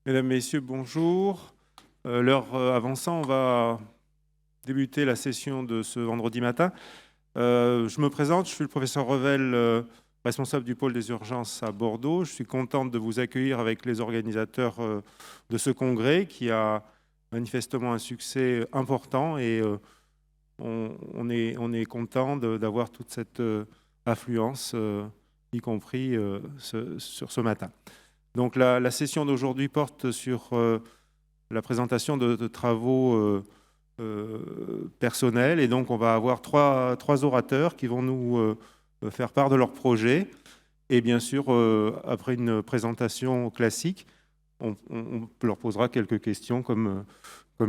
Mesdames, Messieurs, bonjour. L'heure avançant, on va débuter la session de ce vendredi matin. Je me présente, je suis le professeur Revel, responsable du pôle des urgences à Bordeaux. Je suis contente de vous accueillir avec les organisateurs de ce congrès qui a manifestement un succès important et on est content d'avoir toute cette affluence, y compris sur ce matin. Donc la session d'aujourd'hui porte sur la présentation de travaux personnels et donc on va avoir trois orateurs qui vont nous faire part de leur projet et bien sûr après une présentation classique on leur posera quelques questions comme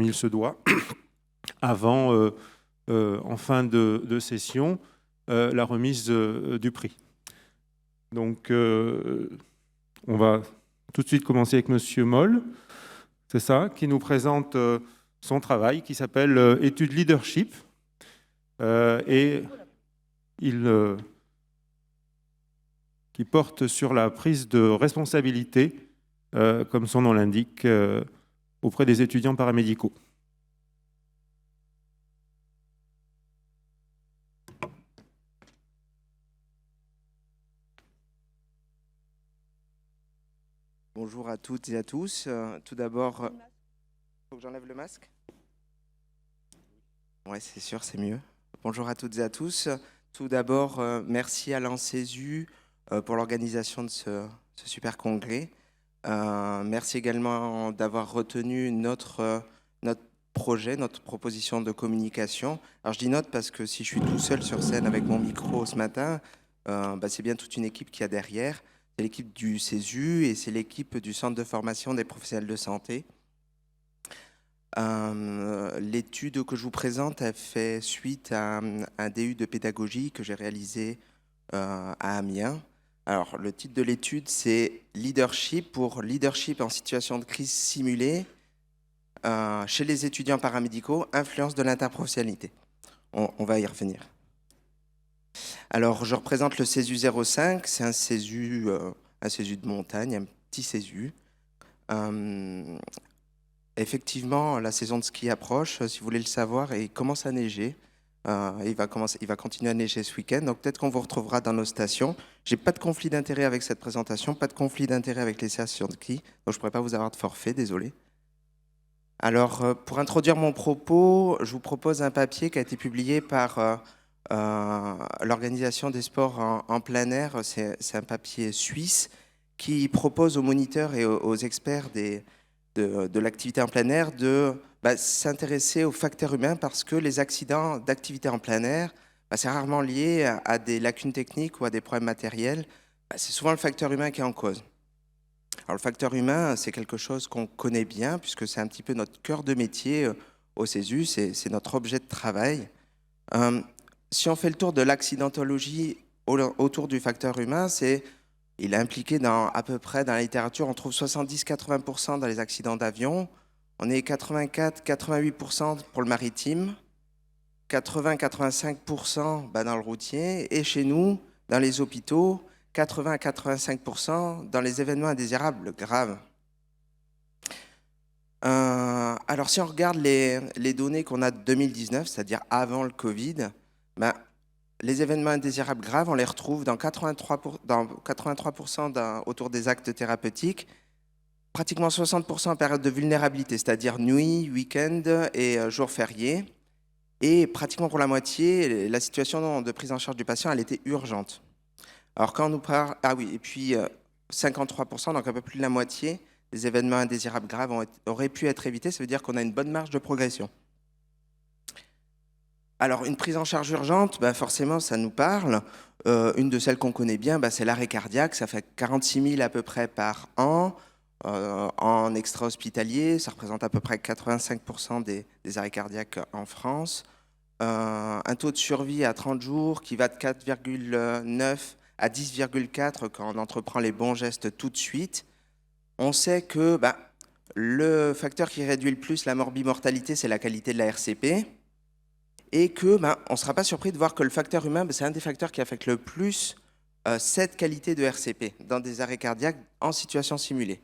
il se doit avant en fin de session la remise du prix. Donc on va tout de suite commencer avec Monsieur Moll, c'est ça, qui nous présente son travail qui s'appelle Études Leadership. Et qui porte sur la prise de responsabilité, comme son nom l'indique, auprès des étudiants paramédicaux. Bonjour à toutes et à tous. Tout d'abord, il faut que j'enlève le masque ? Oui, c'est sûr, c'est mieux. Bonjour à toutes et à tous. Tout d'abord, merci à l'ANCESU pour l'organisation de ce super congrès. Merci également d'avoir retenu notre projet, notre proposition de communication. Alors je dis note parce que si je suis tout seul sur scène avec mon micro ce matin, c'est bien toute une équipe qu'il y a derrière. C'est l'équipe du CESU et c'est l'équipe du Centre de formation des professionnels de santé. L'étude que je vous présente a fait suite à un DU de pédagogie que j'ai réalisé à Amiens. Alors, le titre de l'étude, c'est Leadership pour leadership en situation de crise simulée chez les étudiants paramédicaux, influence de l'interprofessionnalité. On va y revenir. Alors, je représente le CESU 05, c'est un CESU de montagne, un petit CESU. Effectivement, la saison de ski approche, si vous voulez le savoir, et il commence à neiger. Il va continuer à neiger ce week-end, donc peut-être qu'on vous retrouvera dans nos stations. J'ai pas de conflit d'intérêt avec cette présentation, pas de conflit d'intérêt avec les stations de ski, donc je ne pourrais pas vous avoir de forfait, désolé. Alors, pour introduire mon propos, je vous propose un papier qui a été publié par l'Organisation des sports en plein air. C'est un papier suisse qui propose aux moniteurs et aux experts de l'activité en plein air de s'intéresser aux facteurs humains parce que les accidents d'activité en plein air, c'est rarement lié à des lacunes techniques ou à des problèmes matériels. C'est souvent le facteur humain qui est en cause. Alors, le facteur humain, c'est quelque chose qu'on connaît bien puisque c'est un petit peu notre cœur de métier au CESU, c'est notre objet de travail. Si on fait le tour de l'accidentologie autour du facteur humain, il est impliqué à peu près dans la littérature, on trouve 70-80% dans les accidents d'avion, on est 84-88% pour le maritime, 80-85% dans le routier, et chez nous, dans les hôpitaux, 80-85% dans les événements indésirables graves. Alors si on regarde les données qu'on a de 2019, c'est-à-dire avant le Covid, les événements indésirables graves, on les retrouve dans 83% autour des actes thérapeutiques, pratiquement 60% en période de vulnérabilité, c'est-à-dire nuit, week-end et jours fériés. Et pratiquement pour la moitié, la situation de prise en charge du patient, elle était urgente. Alors quand on nous parle... Ah oui, et puis 53%, donc un peu plus de la moitié, des événements indésirables graves auraient pu être évités. Ça veut dire qu'on a une bonne marge de progression. Alors, une prise en charge urgente, forcément, ça nous parle. Une de celles qu'on connaît bien, c'est l'arrêt cardiaque. Ça fait 46 000 à peu près par an. En extra-hospitalier, ça représente à peu près 85% des arrêts cardiaques en France. Un taux de survie à 30 jours qui va de 4,9 à 10,4 quand on entreprend les bons gestes tout de suite. On sait que le facteur qui réduit le plus la morbimortalité, c'est la qualité de la RCP. Et que on ne sera pas surpris de voir que le facteur humain, c'est un des facteurs qui affecte le plus cette qualité de RCP dans des arrêts cardiaques en situation simulée.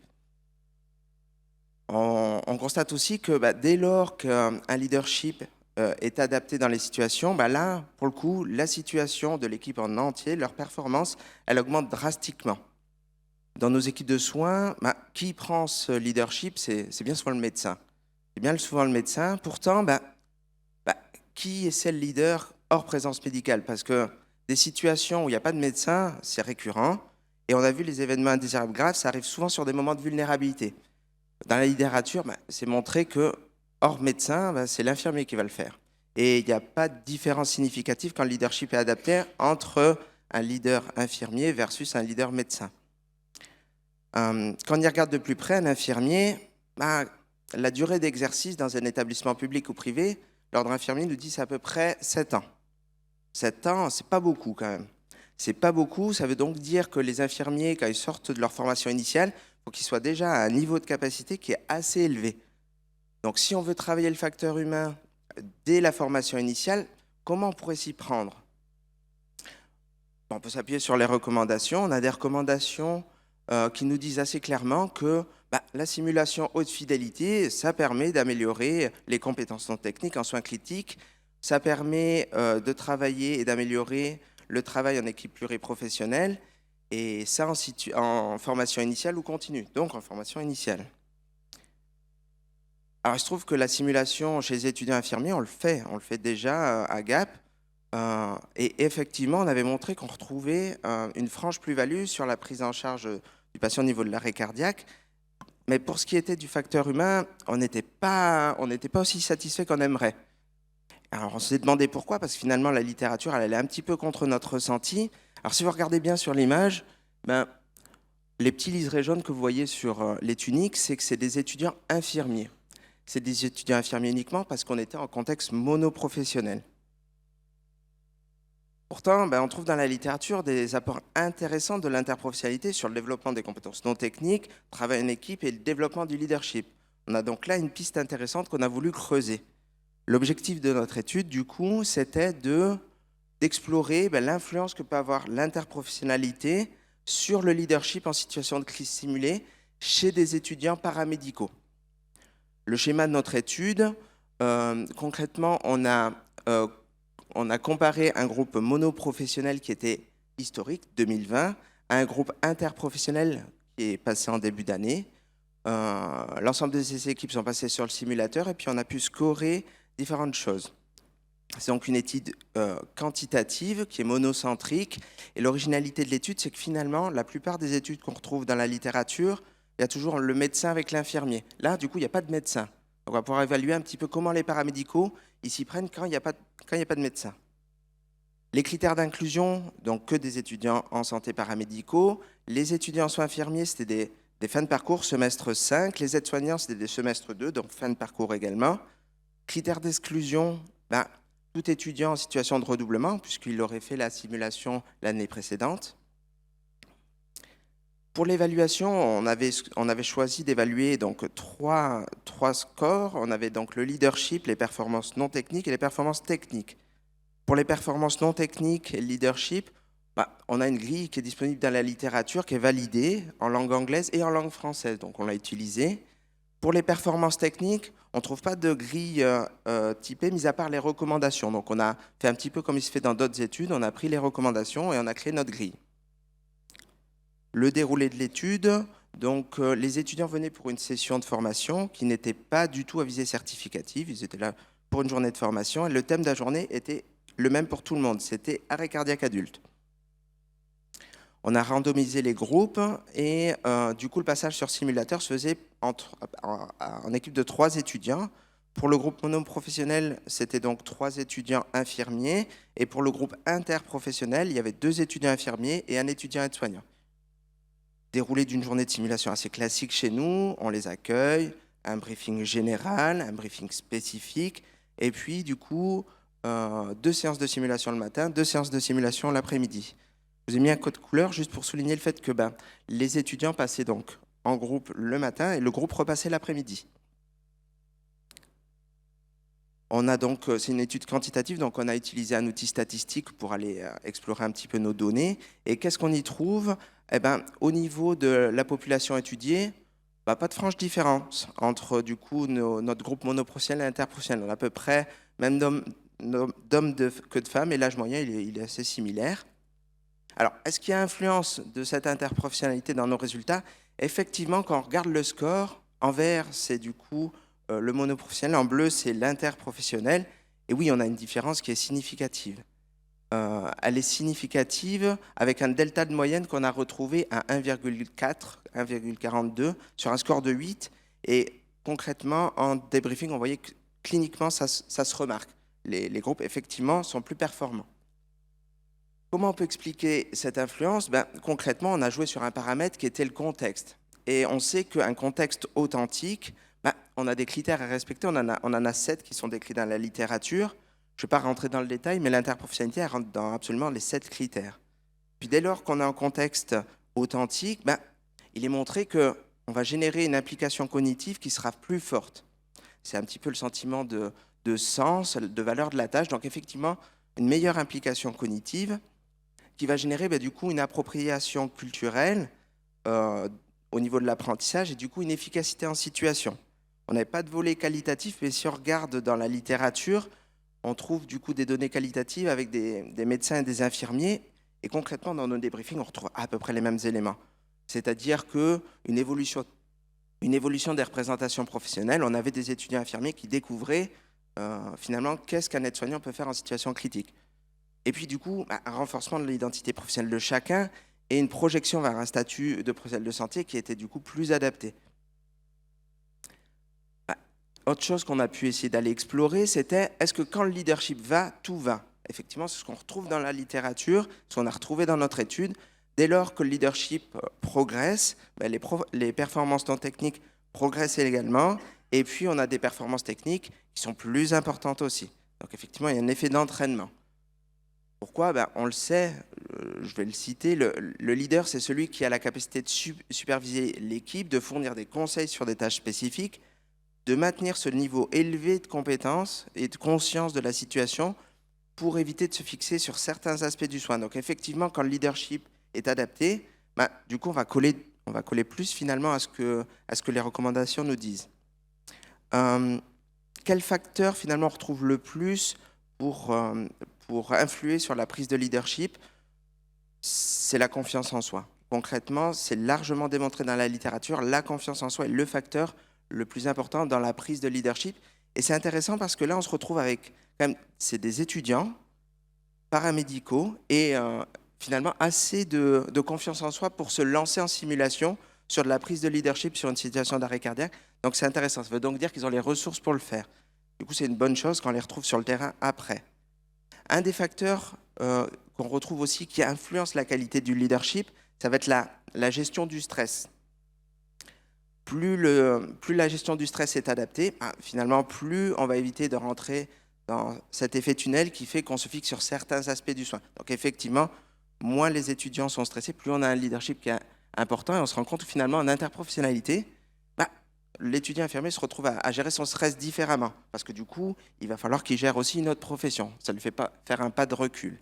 on constate aussi que dès lors qu'un leadership est adapté dans les situations, là, pour le coup, la situation de l'équipe en entier, leur performance, elle augmente drastiquement. Dans nos équipes de soins, qui prend ce leadership? C'est bien souvent le médecin. C'est bien souvent le médecin. Pourtant, qui est le leader hors présence médicale? Parce que des situations où il n'y a pas de médecin, c'est récurrent. Et on a vu les événements indésirables graves, ça arrive souvent sur des moments de vulnérabilité. Dans la littérature, c'est montré que hors médecin, c'est l'infirmier qui va le faire. Et il n'y a pas de différence significative quand le leadership est adapté entre un leader infirmier versus un leader médecin. Quand on y regarde de plus près, un infirmier, la durée d'exercice dans un établissement public ou privé, l'ordre infirmier nous dit c'est à peu près 7 ans. 7 ans, c'est pas beaucoup quand même. C'est pas beaucoup, ça veut donc dire que les infirmiers, quand ils sortent de leur formation initiale, il faut qu'ils soient déjà à un niveau de capacité qui est assez élevé. Donc si on veut travailler le facteur humain dès la formation initiale, comment on pourrait s'y prendre? On peut s'appuyer sur les recommandations. On a des recommandations qui nous disent assez clairement que la simulation haute fidélité, ça permet d'améliorer les compétences non techniques en soins critiques, ça permet de travailler et d'améliorer le travail en équipe pluriprofessionnelle, et ça en formation initiale ou continue, donc en formation initiale. Alors il se trouve que la simulation chez les étudiants infirmiers, on le fait déjà à Gap, et effectivement on avait montré qu'on retrouvait une franche plus-value sur la prise en charge du patient au niveau de l'arrêt cardiaque, mais pour ce qui était du facteur humain, on n'était pas aussi satisfait qu'on aimerait. Alors on s'est demandé pourquoi, parce que finalement la littérature elle allait un petit peu contre notre ressenti. Alors si vous regardez bien sur l'image, les petits liserés jaunes que vous voyez sur les tuniques, c'est que c'est des étudiants infirmiers. C'est des étudiants infirmiers uniquement parce qu'on était en contexte monoprofessionnel. Pourtant, on trouve dans la littérature des apports intéressants de l'interprofessionnalité sur le développement des compétences non techniques, le travail en équipe et le développement du leadership. On a donc là une piste intéressante qu'on a voulu creuser. L'objectif de notre étude, du coup, c'était d'explorer l'influence que peut avoir l'interprofessionnalité sur le leadership en situation de crise simulée chez des étudiants paramédicaux. Le schéma de notre étude, concrètement, on a comparé un groupe monoprofessionnel qui était historique, 2020, à un groupe interprofessionnel qui est passé en début d'année. L'ensemble de ces équipes sont passées sur le simulateur et puis on a pu scorer différentes choses. C'est donc une étude quantitative qui est monocentrique, et l'originalité de l'étude, c'est que finalement, la plupart des études qu'on retrouve dans la littérature, il y a toujours le médecin avec l'infirmier. Là, du coup, il n'y a pas de médecin. Donc, on va pouvoir évaluer un petit peu comment les paramédicaux ils s'y prennent quand il n'y a pas de médecin. Les critères d'inclusion, donc que des étudiants en santé paramédicaux. Les étudiants en soins infirmiers, c'était des fins de parcours, semestre 5. Les aides-soignants, c'était des semestres 2, donc fin de parcours également. Critères d'exclusion, tout étudiant en situation de redoublement, puisqu'il aurait fait la simulation l'année précédente. Pour l'évaluation, on avait choisi d'évaluer donc trois scores. On avait donc le leadership, les performances non techniques et les performances techniques. Pour les performances non techniques et le leadership, on a une grille qui est disponible dans la littérature, qui est validée en langue anglaise et en langue française. Donc on l'a utilisée. Pour les performances techniques, on ne trouve pas de grille typée, mis à part les recommandations. Donc on a fait un petit peu comme il se fait dans d'autres études, on a pris les recommandations et on a créé notre grille. Le déroulé de l'étude, donc les étudiants venaient pour une session de formation qui n'était pas du tout à visée certificative, ils étaient là pour une journée de formation et le thème de la journée était le même pour tout le monde, c'était arrêt cardiaque adulte. On a randomisé les groupes et du coup le passage sur simulateur se faisait en équipe de 3 étudiants. Pour le groupe monoprofessionnel, c'était donc 3 étudiants infirmiers et pour le groupe interprofessionnel, il y avait 2 étudiants infirmiers et un étudiant aide-soignant. Déroulé d'une journée de simulation assez classique chez nous, on les accueille, un briefing général, un briefing spécifique, et puis du coup, 2 séances de simulation le matin, 2 séances de simulation l'après-midi. Je vous ai mis un code couleur juste pour souligner le fait que les étudiants passaient donc en groupe le matin et le groupe repassait l'après-midi. On a donc, c'est une étude quantitative, donc on a utilisé un outil statistique pour aller explorer un petit peu nos données. Et qu'est-ce qu'on y trouve ? Au niveau de la population étudiée, Bah, pas de franche différence entre du coup notre groupe monoprofessionnel et interprofessionnel. On a à peu près même que de femmes et l'âge moyen il est assez similaire. Alors, est-ce qu'il y a influence de cette interprofessionnalité dans nos résultats? Effectivement, quand on regarde le score, en vert, c'est du coup le monoprofessionnel, en bleu, c'est l'interprofessionnel. Et oui, on a une différence qui est significative. Elle est significative avec un delta de moyenne qu'on a retrouvé à 1,4, 1,42 sur un score de 8. Et concrètement, en débriefing, on voyait que cliniquement, ça se remarque. Les groupes, effectivement, sont plus performants. Comment on peut expliquer cette influence? Concrètement, on a joué sur un paramètre qui était le contexte. Et on sait qu'un contexte authentique, on a des critères à respecter. On en a 7 qui sont décrits dans la littérature. Je ne vais pas rentrer dans le détail, mais l'interprofessionnalité elle rentre dans absolument les 7 critères. Puis dès lors qu'on a un contexte authentique, il est montré qu'on va générer une implication cognitive qui sera plus forte. C'est un petit peu le sentiment de sens, de valeur de la tâche. Donc effectivement, une meilleure implication cognitive qui va générer du coup une appropriation culturelle au niveau de l'apprentissage et du coup une efficacité en situation. On n'avait pas de volet qualitatif, mais si on regarde dans la littérature, on trouve du coup des données qualitatives avec des médecins et des infirmiers. Et concrètement, dans nos débriefings, on retrouve à peu près les mêmes éléments. C'est-à-dire qu'une évolution des représentations professionnelles, on avait des étudiants infirmiers qui découvraient finalement qu'est-ce qu'un aide-soignant peut faire en situation critique. Et puis du coup, un renforcement de l'identité professionnelle de chacun et une projection vers un statut de professionnel de santé qui était du coup plus adapté. Autre chose qu'on a pu essayer d'aller explorer, c'était est-ce que quand le leadership va, tout va? Effectivement, c'est ce qu'on retrouve dans la littérature, ce qu'on a retrouvé dans notre étude. Dès lors que le leadership progresse, les performances non techniques progressent également. Et puis, on a des performances techniques qui sont plus importantes aussi. Donc, effectivement, il y a un effet d'entraînement. Pourquoi? On le sait, je vais le citer, le leader, c'est celui qui a la capacité de superviser l'équipe, de fournir des conseils sur des tâches spécifiques, de maintenir ce niveau élevé de compétences et de conscience de la situation pour éviter de se fixer sur certains aspects du soin. Donc effectivement, quand le leadership est adapté, du coup, on va coller plus finalement à ce que les recommandations nous disent. Quel facteur finalement on retrouve le plus pour influer sur la prise de leadership? C'est la confiance en soi. Concrètement, c'est largement démontré dans la littérature, la confiance en soi est le facteur le plus important dans la prise de leadership. Et c'est intéressant parce que là, on se retrouve avec, c'est des étudiants paramédicaux et finalement assez de confiance en soi pour se lancer en simulation sur de la prise de leadership sur une situation d'arrêt cardiaque. Donc c'est intéressant, ça veut donc dire qu'ils ont les ressources pour le faire. Du coup, c'est une bonne chose quand on les retrouve sur le terrain après. Un des facteurs qu'on retrouve aussi qui influence la qualité du leadership, ça va être la gestion du stress. Plus la gestion du stress est adaptée, finalement, plus on va éviter de rentrer dans cet effet tunnel qui fait qu'on se fixe sur certains aspects du soin. Donc effectivement, moins les étudiants sont stressés, plus on a un leadership qui est important et on se rend compte que finalement, en interprofessionnalité, l'étudiant infirmier se retrouve à gérer son stress différemment parce que du coup, il va falloir qu'il gère aussi une autre profession. Ça ne lui fait pas faire un pas de recul.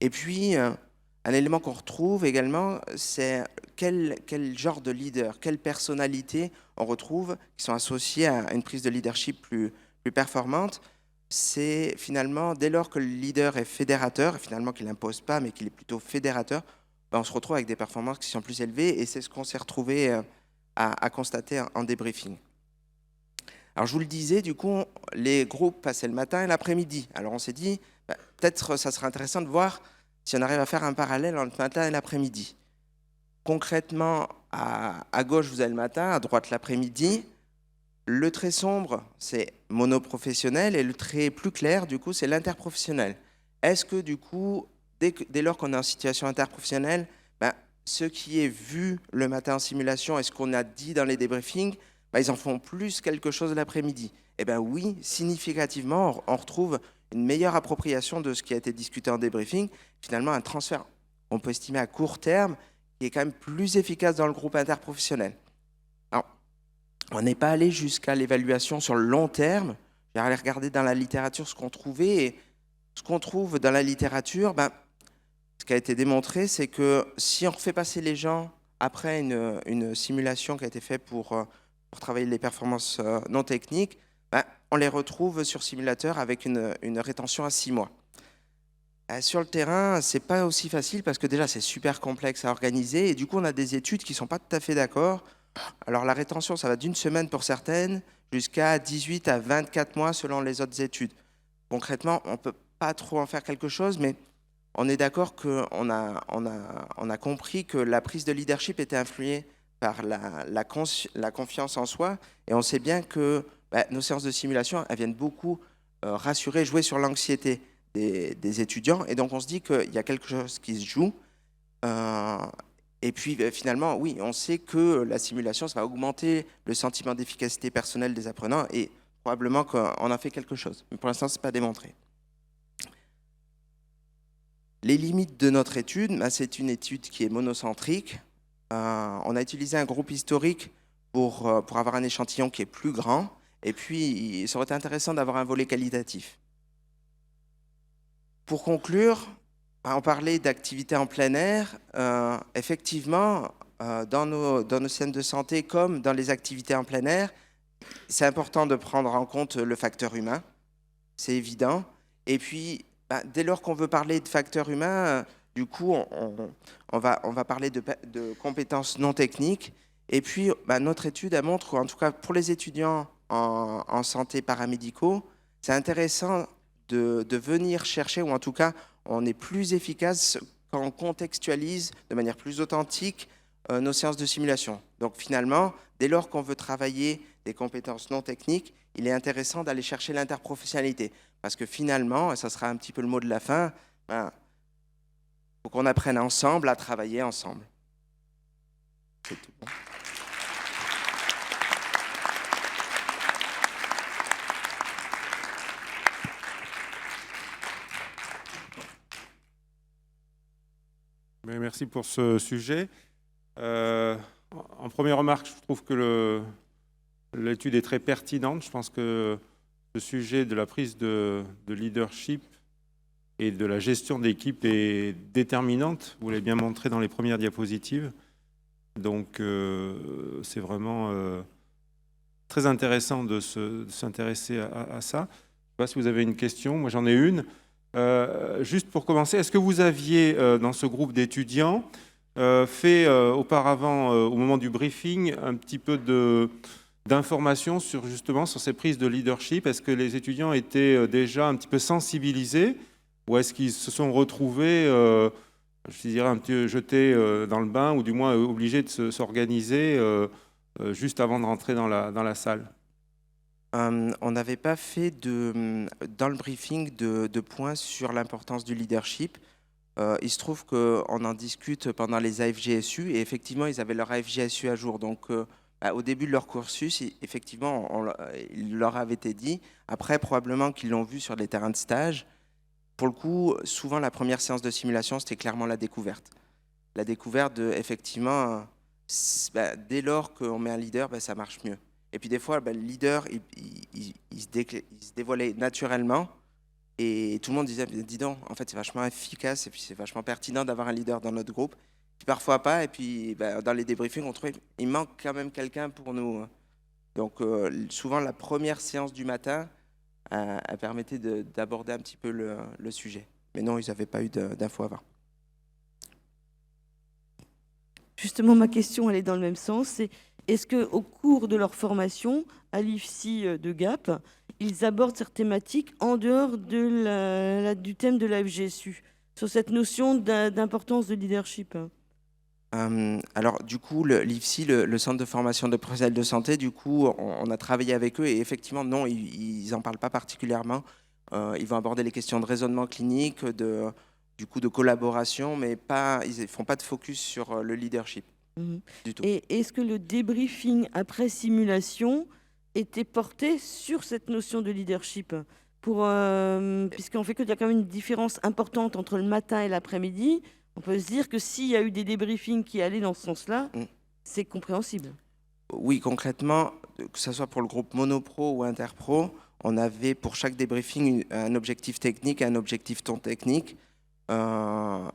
Et puis, un élément qu'on retrouve également, c'est quel genre de leader, quelle personnalité on retrouve qui sont associées à une prise de leadership plus performante. C'est finalement, dès lors que le leader est fédérateur, finalement qu'il n'impose pas, mais qu'il est plutôt fédérateur, on se retrouve avec des performances qui sont plus élevées et c'est ce qu'on s'est retrouvé à constater en débriefing. Alors je vous le disais, du coup, les groupes passaient le matin et l'après-midi. Alors on s'est dit, peut-être ça serait intéressant de voir si on arrive à faire un parallèle entre le matin et l'après-midi. Concrètement, à gauche, vous avez le matin, à droite, l'après-midi. Le trait sombre, c'est monoprofessionnel et le trait plus clair, du coup, c'est l'interprofessionnel. Est-ce que, du coup, dès lors qu'on est en situation interprofessionnelle, ce qui est vu le matin en simulation et ce qu'on a dit dans les débriefings, ils en font plus quelque chose l'après-midi. Eh bien oui, significativement, on retrouve une meilleure appropriation de ce qui a été discuté en débriefing. Finalement, un transfert, on peut estimer à court terme, qui est quand même plus efficace dans le groupe interprofessionnel. Alors, on n'est pas allé jusqu'à l'évaluation sur le long terme. J'ai allé regarder dans la littérature ce qu'on trouvait. Et ce qu'on trouve dans la littérature, ce qui a été démontré, c'est que si on refait passer les gens après une simulation qui a été faite pour travailler les performances non techniques, on les retrouve sur simulateur avec une rétention à 6 mois. Sur le terrain, c'est pas aussi facile parce que déjà c'est super complexe à organiser et du coup on a des études qui sont pas tout à fait d'accord. Alors la rétention, ça va d'1 semaine pour certaines jusqu'à 18 à 24 mois selon les autres études. Concrètement, on peut pas trop en faire quelque chose, mais on est d'accord qu'on a compris que la prise de leadership était influée par la confiance en soi et on sait bien que nos séances de simulation, elles viennent beaucoup rassurer, jouer sur l'anxiété des étudiants. Et donc, on se dit qu'il y a quelque chose qui se joue. Et puis, finalement, oui, on sait que la simulation, ça va augmenter le sentiment d'efficacité personnelle des apprenants et probablement qu'on a fait quelque chose. Mais pour l'instant, ce n'est pas démontré. Les limites de notre étude, c'est une étude qui est monocentrique. On a utilisé un groupe historique pour avoir un échantillon qui est plus grand. Et puis, il serait intéressant d'avoir un volet qualitatif. Pour conclure, on parlait d'activités en plein air. Effectivement, dans nos scènes de santé comme dans les activités en plein air, c'est important de prendre en compte le facteur humain, c'est évident. Et puis, dès lors qu'on veut parler de facteur humain, du coup, on va parler de compétences non techniques. Et puis, notre étude, elle montre, en tout cas pour les étudiants en santé paramédicaux, c'est intéressant de venir chercher, ou en tout cas, on est plus efficace quand on contextualise de manière plus authentique nos séances de simulation. Donc finalement, dès lors qu'on veut travailler des compétences non techniques, il est intéressant d'aller chercher l'interprofessionnalité. Parce que finalement, et ça sera un petit peu le mot de la fin, il faut qu'on apprenne ensemble à travailler ensemble. C'est tout. Merci pour ce sujet. En première remarque, je trouve que l'étude est très pertinente. Je pense que le sujet de la prise de leadership et de la gestion d'équipe est déterminante. Vous l'avez bien montré dans les premières diapositives. Donc, c'est vraiment très intéressant de s'intéresser à ça. Je ne sais pas si vous avez une question. Moi, j'en ai une. Juste pour commencer, est-ce que vous aviez, dans ce groupe d'étudiants, fait auparavant, au moment du briefing, un petit peu d'informations sur ces prises de leadership? Est-ce que les étudiants étaient déjà un petit peu sensibilisés ou est-ce qu'ils se sont retrouvés, je dirais, un petit jetés dans le bain ou du moins obligés de s'organiser juste avant de rentrer dans la salle? On n'avait pas fait dans le briefing de points sur l'importance du leadership. Il se trouve qu'on en discute pendant les AFGSU et effectivement, ils avaient leur AFGSU à jour. Donc, au début de leur cursus, effectivement, il leur avait été dit. Après, probablement qu'ils l'ont vu sur les terrains de stage. Pour le coup, souvent, la première séance de simulation, c'était clairement la découverte. La découverte, effectivement, dès lors qu'on met un leader, ça marche mieux. Et puis des fois, le leader, il se dévoilait naturellement et tout le monde disait, dis donc, en fait, c'est vachement efficace et puis c'est vachement pertinent d'avoir un leader dans notre groupe. Puis parfois pas, et puis dans les débriefings, on trouvait qu'il manque quand même quelqu'un pour nous. Donc souvent, la première séance du matin, elle permettait d'aborder un petit peu le sujet. Mais non, ils n'avaient pas eu d'infos avant. Justement, ma question, elle est dans le même sens. C'est est-ce qu'au cours de leur formation à l'IFSI de Gap, ils abordent cette thématique en dehors du thème de la FGSU, sur cette notion d'importance de leadership? Alors, du coup, l'IFSI, le Centre de formation de professionnels de santé, du coup, on a travaillé avec eux et effectivement, non, ils n'en parlent pas particulièrement. Ils vont aborder les questions de raisonnement clinique, du coup, de collaboration, mais ils ne font pas de focus sur le leadership. Du tout. Et est-ce que le débriefing après simulation était porté sur cette notion de leadership puisqu'on fait qu'il y a quand même une différence importante entre le matin et l'après-midi, on peut se dire que s'il y a eu des débriefings qui allaient dans ce sens-là, c'est compréhensible. Oui, concrètement, que ce soit pour le groupe monopro ou interpro, on avait pour chaque débriefing un objectif technique et un objectif non technique.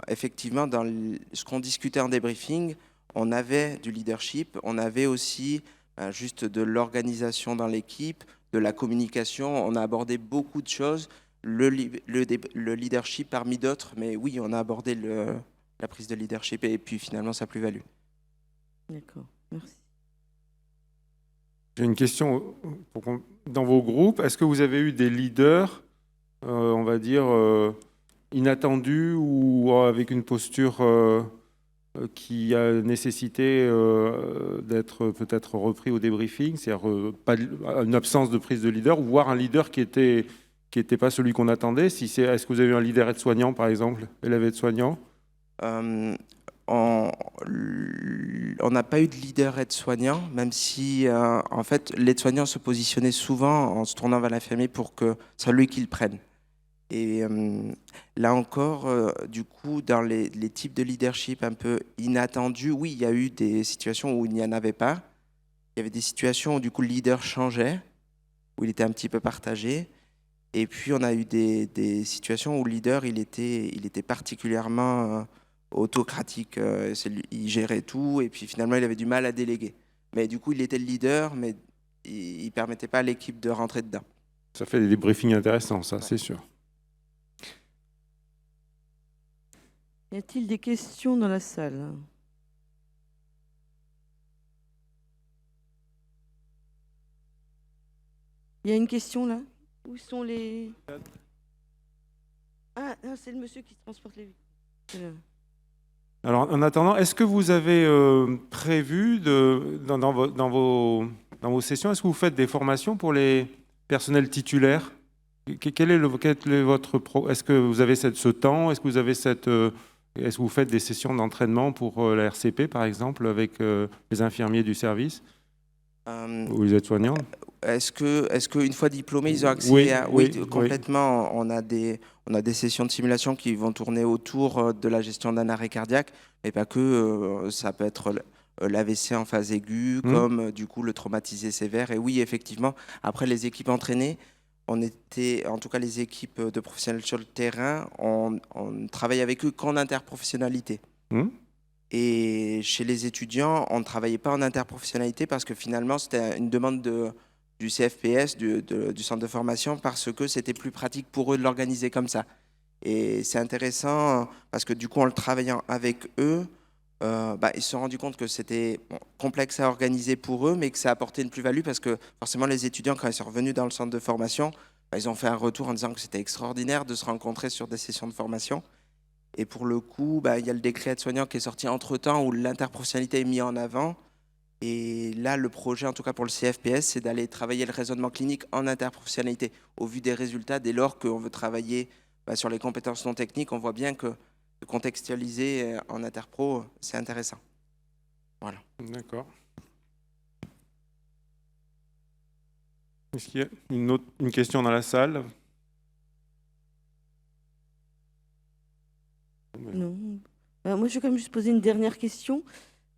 Effectivement, dans ce qu'on discutait en débriefing, on avait du leadership, on avait aussi juste de l'organisation dans l'équipe, de la communication. On a abordé beaucoup de choses, le leadership parmi d'autres, mais oui, on a abordé la prise de leadership et puis finalement sa plus-value. D'accord, merci. J'ai une question. Dans vos groupes, est-ce que vous avez eu des leaders, on va dire, inattendus ou avec une posture qui a nécessité d'être peut-être repris au débriefing, c'est-à-dire pas une absence de prise de leader, ou voire un leader qui était pas celui qu'on attendait. Est-ce que vous avez eu un leader aide-soignant, par exemple, élève aide-soignant? On n'a pas eu de leader aide-soignant, même si en fait l'aide-soignant se positionnait souvent en se tournant vers l'infirmier pour que ce soit lui qui le prenne. Et là encore, du coup, dans les types de leadership un peu inattendus, oui, il y a eu des situations où il n'y en avait pas. Il y avait des situations où du coup le leader changeait, où il était un petit peu partagé. Et puis on a eu des situations où le leader, il était particulièrement autocratique. Il gérait tout et puis finalement il avait du mal à déléguer. Mais du coup, il était le leader, mais il ne permettait pas à l'équipe de rentrer dedans. Ça fait des débriefings intéressants, ça, c'est sûr. Y a-t-il des questions dans la salle? Il y a une question là? Où sont les... Ah, non, c'est le monsieur qui transporte les vitres. Alors, en attendant, est-ce que vous avez prévu dans vos sessions, est-ce que vous faites des formations pour les personnels titulaires? Quel est votre est-ce que vous avez ce temps? Est-ce que vous avez est-ce que vous faites des sessions d'entraînement pour la RCP, par exemple, avec les infirmiers du service ou les aides-soignants? Est-ce qu'une fois diplômés, ils ont accès Oui, à... oui, complètement. On a des sessions de simulation qui vont tourner autour de la gestion d'un arrêt cardiaque, mais pas que. Ça peut être l'AVC en phase aiguë, comme du coup le traumatisé sévère. Et oui, effectivement, après les équipes entraînées, en tout cas les équipes de professionnels sur le terrain, on travaille avec eux qu'en interprofessionnalité. Et chez les étudiants, on ne travaillait pas en interprofessionnalité parce que finalement, c'était une demande du CFPS, du centre de formation, parce que c'était plus pratique pour eux de l'organiser comme ça. Et c'est intéressant parce que du coup, en le travaillant avec eux, ils se sont rendus compte que c'était complexe à organiser pour eux, mais que ça apportait une plus-value parce que forcément, les étudiants, quand ils sont revenus dans le centre de formation, ils ont fait un retour en disant que c'était extraordinaire de se rencontrer sur des sessions de formation. Et pour le coup, il y a le décret aide-soignant qui est sorti entre-temps où l'interprofessionnalité est mise en avant. Et là, le projet, en tout cas pour le CFPS, c'est d'aller travailler le raisonnement clinique en interprofessionnalité. Au vu des résultats, dès lors qu'on veut travailler sur les compétences non techniques, on voit bien que de contextualiser en interpro, c'est intéressant. Voilà. D'accord. Est-ce qu'il y a une question dans la salle? Non. Moi, je vais quand même juste poser une dernière question.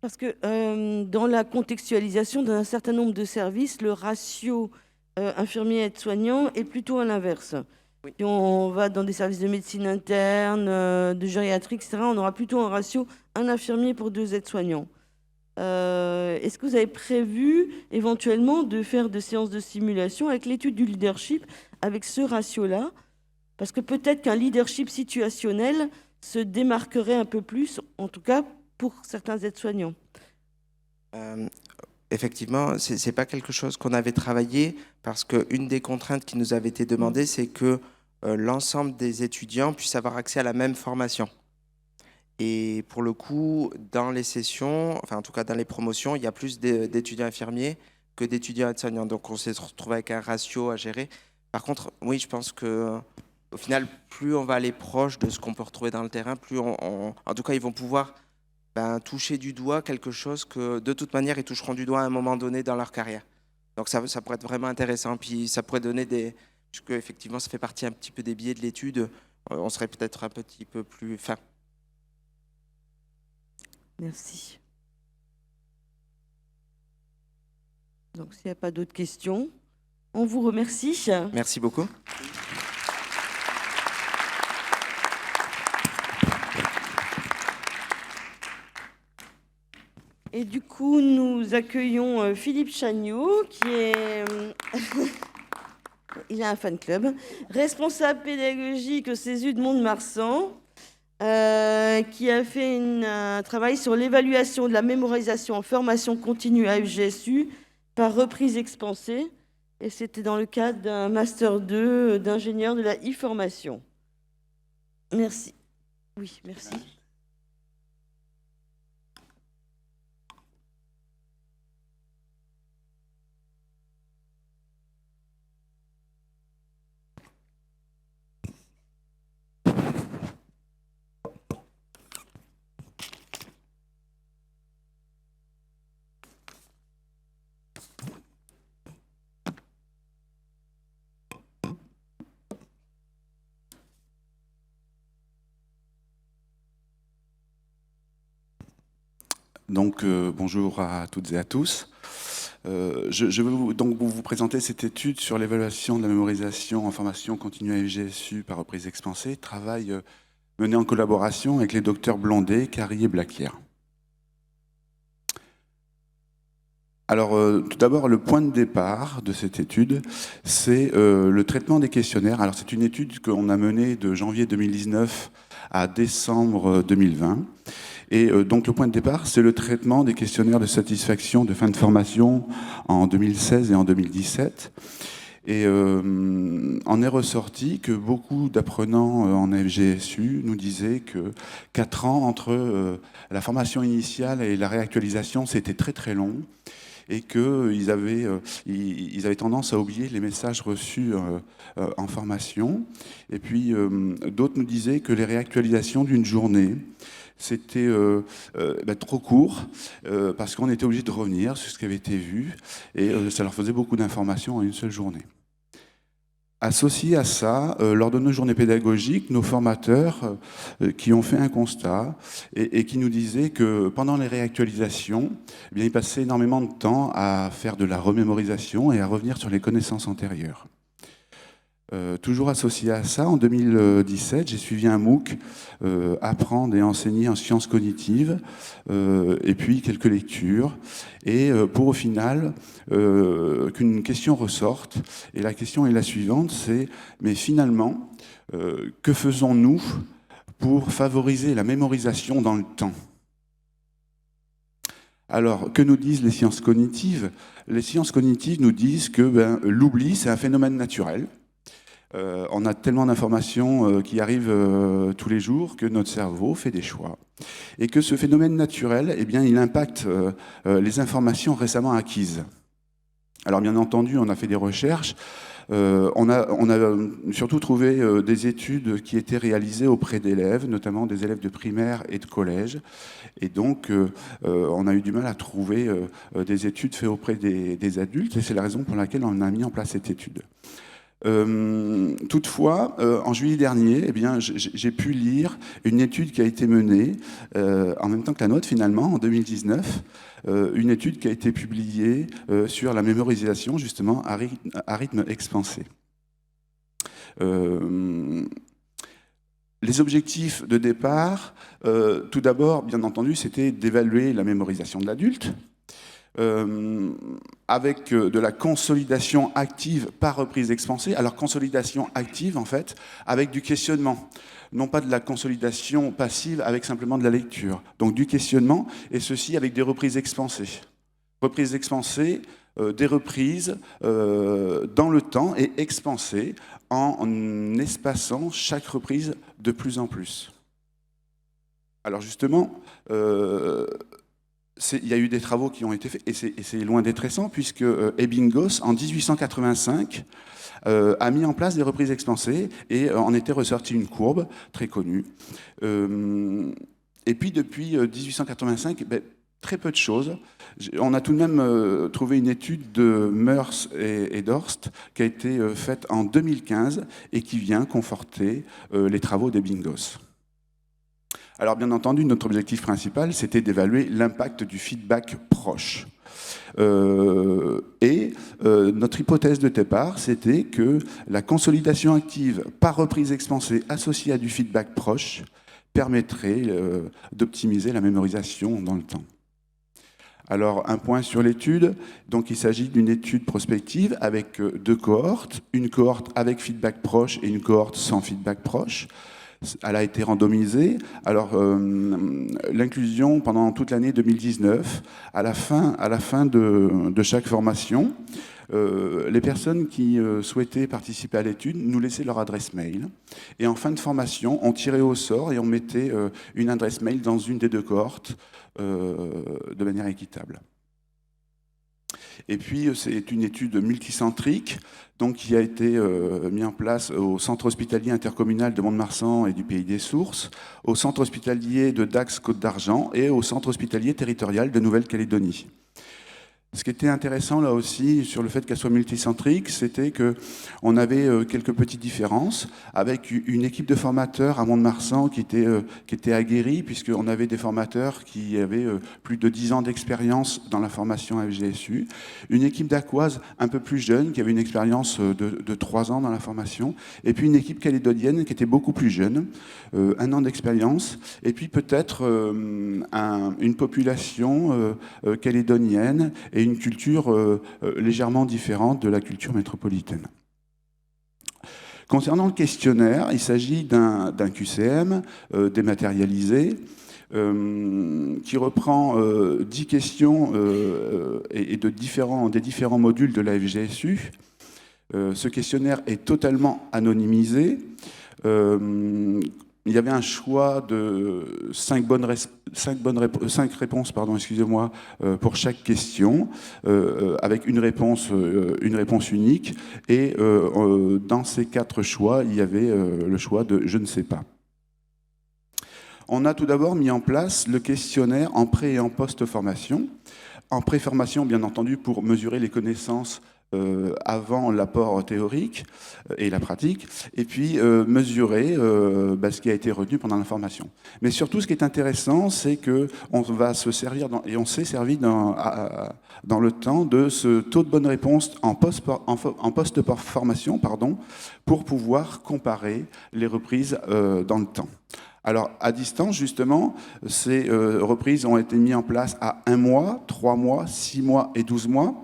Parce que dans la contextualisation d'un certain nombre de services, le ratio infirmier-aide-soignant est plutôt à l'inverse. Oui. Si on va dans des services de médecine interne, de gériatrie, etc., on aura plutôt un ratio un infirmier pour 2 aides-soignants. Est-ce que vous avez prévu éventuellement de faire des séances de simulation avec l'étude du leadership avec ce ratio-là? Parce que peut-être qu'un leadership situationnel se démarquerait un peu plus, en tout cas pour certains aides-soignants. Effectivement, ce n'est pas quelque chose qu'on avait travaillé parce qu'une des contraintes qui nous avait été demandée, c'est que l'ensemble des étudiants puissent avoir accès à la même formation. Et pour le coup, dans les sessions, enfin en tout cas dans les promotions, il y a plus d'étudiants infirmiers que d'étudiants aides-soignants. Donc on s'est retrouvé avec un ratio à gérer. Par contre, oui, je pense que au final, plus on va aller proche de ce qu'on peut retrouver dans le terrain, plus en tout cas, ils vont pouvoir toucher du doigt quelque chose que de toute manière, ils toucheront du doigt à un moment donné dans leur carrière. Donc ça pourrait être vraiment intéressant. Puis ça pourrait donner puisque effectivement, ça fait partie un petit peu des biais de l'étude, on serait peut-être un petit peu plus fin. Merci. Donc, s'il n'y a pas d'autres questions, on vous remercie. Merci beaucoup. Et du coup, nous accueillons Philippe Chagnot, qui est... il a un fan club, responsable pédagogique au CESU de Mont-de-Marsan, qui a fait un travail sur l'évaluation de la mémorisation en formation continue à FGSU par reprise expansée. Et c'était dans le cadre d'un Master 2 d'ingénieur de la e-formation. Merci. Oui, merci. Donc, bonjour à toutes et à tous. Je vais donc vous présenter cette étude sur l'évaluation de la mémorisation en formation continue à FGSU par reprise expansée, travail mené en collaboration avec les docteurs Blondet, Carry et Blaquière. Alors, tout d'abord, le point de départ de cette étude, c'est le traitement des questionnaires. Alors, c'est une étude qu'on a menée de janvier 2019 à décembre 2020. Et donc, le point de départ, c'est le traitement des questionnaires de satisfaction de fin de formation en 2016 et en 2017. Et en est ressorti que beaucoup d'apprenants en FGSU nous disaient que 4 ans entre la formation initiale et la réactualisation, c'était très très long. Et qu'ils avaient tendance à oublier les messages reçus en formation. Et puis, d'autres nous disaient que les réactualisations d'une journée, c'était trop court, parce qu'on était obligé de revenir sur ce qui avait été vu, et ça leur faisait beaucoup d'informations en une seule journée. Associé à ça, lors de nos journées pédagogiques, nos formateurs qui ont fait un constat et qui nous disaient que pendant les réactualisations, eh bien, ils passaient énormément de temps à faire de la remémorisation et à revenir sur les connaissances antérieures. Toujours associé à ça, en 2017, j'ai suivi un MOOC Apprendre et enseigner en sciences cognitives, et puis quelques lectures, et pour au final qu'une question ressorte. Et la question est la suivante, c'est mais finalement, que faisons-nous pour favoriser la mémorisation dans le temps ? Alors, que nous disent les sciences cognitives ? Les sciences cognitives nous disent que l'oubli, c'est un phénomène naturel. On a tellement d'informations qui arrivent tous les jours que notre cerveau fait des choix. Et que ce phénomène naturel, eh bien, il impacte les informations récemment acquises. Alors bien entendu, on a fait des recherches. On a surtout trouvé des études qui étaient réalisées auprès d'élèves, notamment des élèves de primaire et de collège. Et donc, on a eu du mal à trouver des études faites auprès des adultes. Et c'est la raison pour laquelle on a mis en place cette étude. Toutefois, en juillet dernier, eh bien, j'ai pu lire une étude qui a été menée, en même temps que la nôtre finalement, en 2019, une étude qui a été publiée sur la mémorisation, justement, à rythme expansé. Les objectifs de départ, tout d'abord, bien entendu, c'était d'évaluer la mémorisation de l'adulte, avec de la consolidation active par reprise expansée. Alors, consolidation active, en fait, avec du questionnement. Non pas de la consolidation passive avec simplement de la lecture. Donc, du questionnement, et ceci avec des reprises expansées. Reprises expansées, des reprises dans le temps et expansées en espaçant chaque reprise de plus en plus. Alors, justement, il y a eu des travaux qui ont été faits, et c'est loin d'être récent, puisque Ebbinghaus, en 1885, a mis en place des reprises expansées, et en était ressortie une courbe très connue. Et puis, depuis 1885, très peu de choses. On a tout de même trouvé une étude de Meurs et d'Horst, qui a été faite en 2015, et qui vient conforter les travaux d'Ebbinghaus. Alors bien entendu, notre objectif principal, c'était d'évaluer l'impact du feedback proche. Notre hypothèse de départ, c'était que la consolidation active par reprise expansée associée à du feedback proche permettrait d'optimiser la mémorisation dans le temps. Alors, un point sur l'étude. Donc, il s'agit d'une étude prospective avec 2 cohortes. Une cohorte avec feedback proche et une cohorte sans feedback proche. Elle a été randomisée. Alors, l'inclusion pendant toute l'année 2019, à la fin de chaque formation, les personnes qui souhaitaient participer à l'étude nous laissaient leur adresse mail. Et en fin de formation, on tirait au sort et on mettait une adresse mail dans une des 2 cohortes de manière équitable. Et puis, c'est une étude multicentrique donc, qui a été mise en place au centre hospitalier intercommunal de Mont-de-Marsan et du Pays des Sources, au centre hospitalier de Dax-Côte d'Argent et au centre hospitalier territorial de Nouvelle-Calédonie. Ce qui était intéressant là aussi sur le fait qu'elle soit multicentrique, c'était qu'on avait quelques petites différences avec une équipe de formateurs à Mont-de-Marsan qui était aguerrie, puisqu'on avait des formateurs qui avaient plus de 10 ans d'expérience dans la formation à FGSU, une équipe d'Aquoise un peu plus jeune qui avait une expérience de 3 ans dans la formation, et puis une équipe calédonienne qui était beaucoup plus jeune, 1 an d'expérience, et puis peut-être une population calédonienne et une culture légèrement différente de la culture métropolitaine. Concernant le questionnaire, il s'agit d'un QCM dématérialisé qui reprend 10 questions et des différents modules de la FGSU. Ce questionnaire est totalement anonymisé. Il y avait un choix de 5 réponses pour chaque question, avec une réponse unique. Et dans ces 4 choix, il y avait le choix de « je ne sais pas ». On a tout d'abord mis en place le questionnaire en pré- et en post-formation. En pré-formation, bien entendu, pour mesurer les connaissances avant l'apport théorique et la pratique, et puis mesurer ce qui a été retenu pendant la formation. Mais surtout, ce qui est intéressant, c'est qu'on va se servir, et on s'est servi dans le temps de ce taux de bonne réponse en post-formation, pour pouvoir comparer les reprises dans le temps. Alors, à distance, justement, ces reprises ont été mises en place à 1 mois, 3 mois, 6 mois et 12 mois.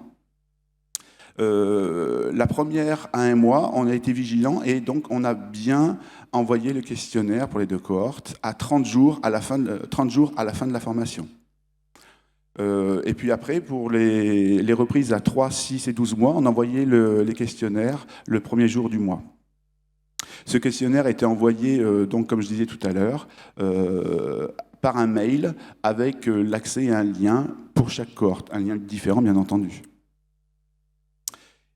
La première à 1 mois, on a été vigilant et donc on a bien envoyé le questionnaire pour les 2 cohortes à 30 jours à la fin de la formation. Et puis après, pour les reprises à 3, 6 et 12 mois, on envoyait les questionnaires le premier jour du mois. Ce questionnaire était envoyé, donc, comme je disais tout à l'heure, par un mail avec l'accès à un lien pour chaque cohorte, un lien différent bien entendu.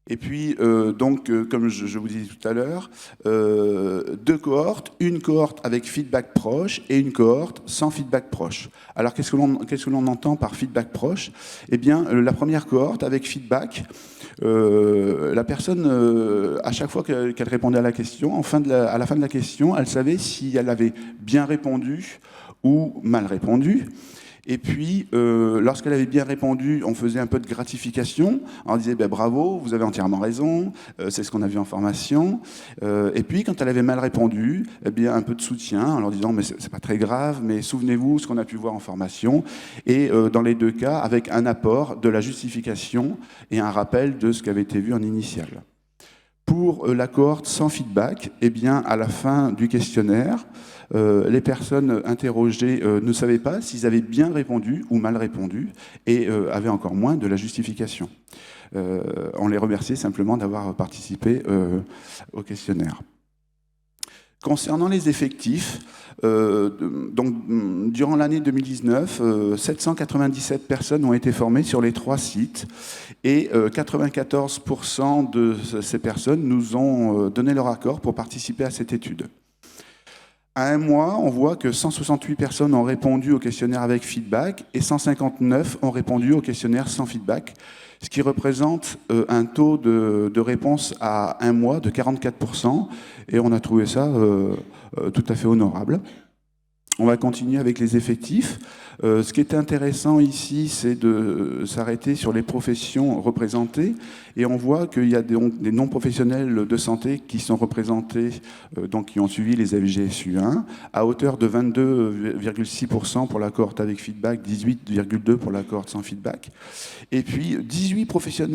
Et puis, comme je vous disais tout à l'heure, 2 cohortes, une cohorte avec feedback proche et une cohorte sans feedback proche. Alors, qu'est-ce que l'on entend par feedback proche ? Eh bien, la première cohorte avec feedback, la personne, à chaque fois qu'elle répondait à la question, à la fin de la question, elle savait si elle avait bien répondu ou mal répondu. Et puis, lorsqu'elle avait bien répondu, on faisait un peu de gratification. On disait bravo, vous avez entièrement raison, c'est ce qu'on a vu en formation. Et puis, quand elle avait mal répondu, eh bien, un peu de soutien en leur disant mais c'est pas très grave, mais souvenez-vous ce qu'on a pu voir en formation. Et dans les 2 cas, avec un apport de la justification et un rappel de ce qui avait été vu en initial. Pour la cohorte sans feedback, eh bien, à la fin du questionnaire, les personnes interrogées ne savaient pas s'ils avaient bien répondu ou mal répondu et avaient encore moins de la justification. On les remerciait simplement d'avoir participé au questionnaire. Concernant les effectifs, durant l'année 2019, 797 personnes ont été formées sur les 3 sites et 94% de ces personnes nous ont donné leur accord pour participer à cette étude. À 1 mois, on voit que 168 personnes ont répondu au questionnaire avec feedback et 159 ont répondu au questionnaire sans feedback, ce qui représente un taux de réponse à 1 mois de 44%, et on a trouvé ça tout à fait honorable. On va continuer avec les effectifs. Ce qui est intéressant ici, c'est de s'arrêter sur les professions représentées. Et on voit qu'il y a des non-professionnels de santé qui sont représentés, donc qui ont suivi les FGSU1, à hauteur de 22,6% pour la cohorte avec feedback, 18,2% pour la cohorte sans feedback. Et puis 18 professions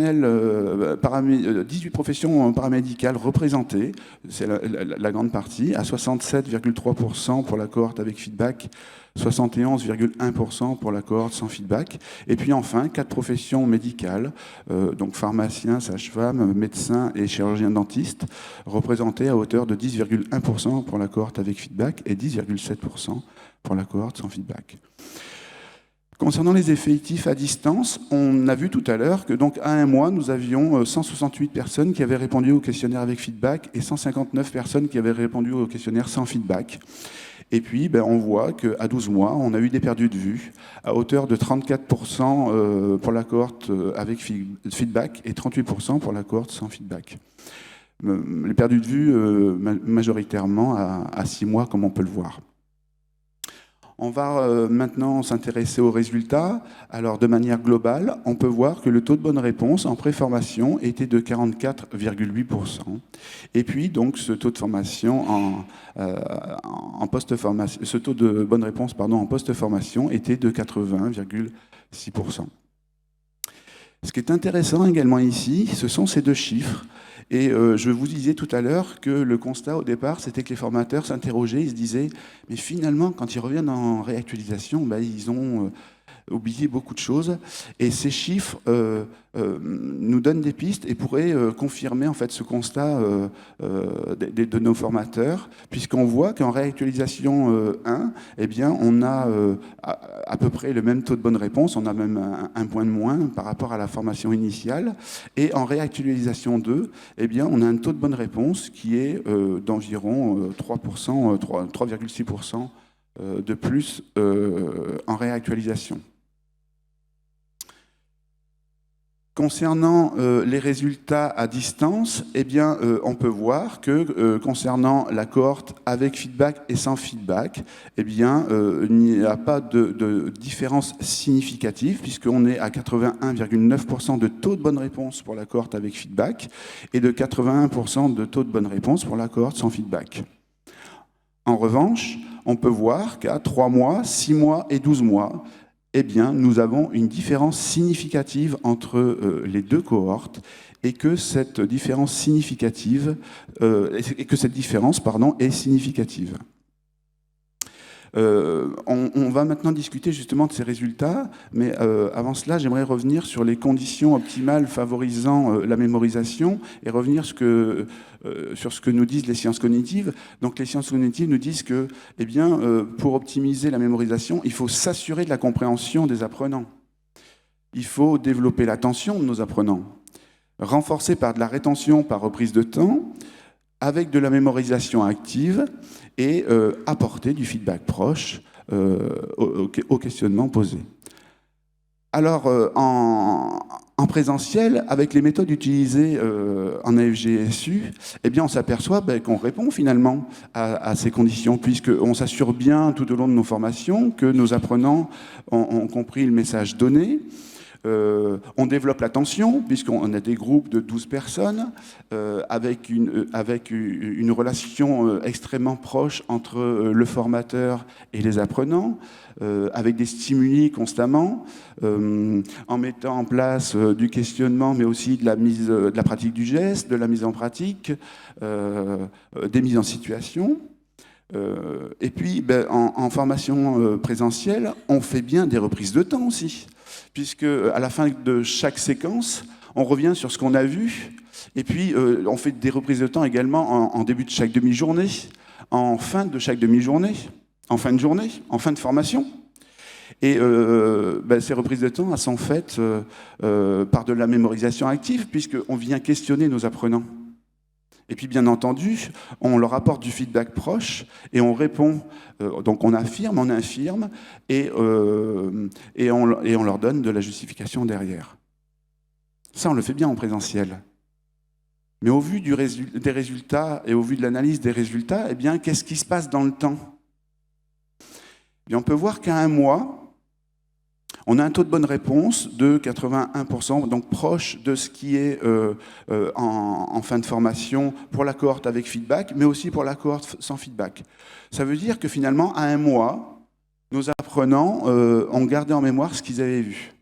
paramédicales représentées, c'est la grande partie, à 67,3% pour la cohorte avec feedback, 71,1% pour la cohorte sans feedback. Et puis enfin, 4 professions médicales, donc pharmaciens, sages-femmes, médecins et chirurgiens dentistes, représentées à hauteur de 10,1% pour la cohorte avec feedback et 10,7% pour la cohorte sans feedback. Concernant les effectifs à distance, on a vu tout à l'heure que donc à un mois, nous avions 168 personnes qui avaient répondu au questionnaire avec feedback et 159 personnes qui avaient répondu au questionnaire sans feedback. Et puis, on voit qu'à 12 mois, on a eu des perdus de vue à hauteur de 34% pour la cohorte avec feedback et 38% pour la cohorte sans feedback. Les perdus de vue majoritairement à 6 mois, comme on peut le voir. On va maintenant s'intéresser aux résultats. Alors, de manière globale, on peut voir que le taux de bonne réponse en préformation était de 44,8%. Et puis, donc, ce taux de formation en post-formation, ce taux de bonne réponse, en post-formation était de 80,6%. Ce qui est intéressant également ici, ce sont ces deux chiffres. Et je vous disais tout à l'heure que le constat au départ, c'était que les formateurs s'interrogeaient, ils se disaient, mais finalement, quand ils reviennent en réactualisation, ils ont oublié beaucoup de choses. Et ces chiffres nous donnent des pistes et pourraient confirmer en fait ce constat de nos formateurs, puisqu'on voit qu'en réactualisation 1, on a à peu près le même taux de bonne réponse, on a même un point de moins par rapport à la formation initiale. Et en réactualisation 2, on a un taux de bonne réponse qui est d'environ 3%, 3,6% de plus en réactualisation. Concernant les résultats à distance, on peut voir que concernant la cohorte avec feedback et sans feedback, il n'y a pas de différence significative puisqu'on est à 81,9% de taux de bonne réponse pour la cohorte avec feedback et de 81% de taux de bonne réponse pour la cohorte sans feedback. En revanche, on peut voir qu'à 3 mois, 6 mois et 12 mois, nous avons une différence significative entre les deux cohortes et que cette différence significative, est significative. On va maintenant discuter justement de ces résultats, mais avant cela, j'aimerais revenir sur les conditions optimales favorisant la mémorisation et revenir sur ce que nous disent les sciences cognitives. Donc les sciences cognitives nous disent que, pour optimiser la mémorisation, il faut s'assurer de la compréhension des apprenants. Il faut développer l'attention de nos apprenants, renforcer par de la rétention par reprise de temps, avec de la mémorisation active et apporter du feedback proche au questionnement posé. Alors, en présentiel, avec les méthodes utilisées en AFGSU, on s'aperçoit qu'on répond finalement à ces conditions, puisqu'on s'assure bien tout au long de nos formations que nos apprenants ont compris le message donné. On développe l'attention, puisqu'on a des groupes de 12 personnes, avec une relation extrêmement proche entre le formateur et les apprenants, avec des stimuli constamment, en mettant en place du questionnement, mais aussi de la pratique du geste, de la mise en pratique, des mises en situation. Et puis, en formation présentielle, on fait bien des reprises de temps aussi, puisque à la fin de chaque séquence, on revient sur ce qu'on a vu, et puis on fait des reprises de temps également en début de chaque demi-journée, en fin de chaque demi-journée, en fin de journée, en fin de formation. Et ces reprises de temps, elles sont faites par de la mémorisation active, puisqu'on vient questionner nos apprenants. Et puis, bien entendu, on leur apporte du feedback proche et on répond. Donc, on affirme, on infirme et on leur donne de la justification derrière. Ça, on le fait bien en présentiel. Mais au vu des résultats et au vu de l'analyse des résultats, qu'est-ce qui se passe dans le temps ? Bien, on peut voir qu'à 1 mois, on a un taux de bonne réponse de 81%, donc proche de ce qui est en fin de formation pour la cohorte avec feedback, mais aussi pour la cohorte sans feedback. Ça veut dire que finalement, à 1 mois, nos apprenants ont gardé en mémoire ce qu'ils avaient vu.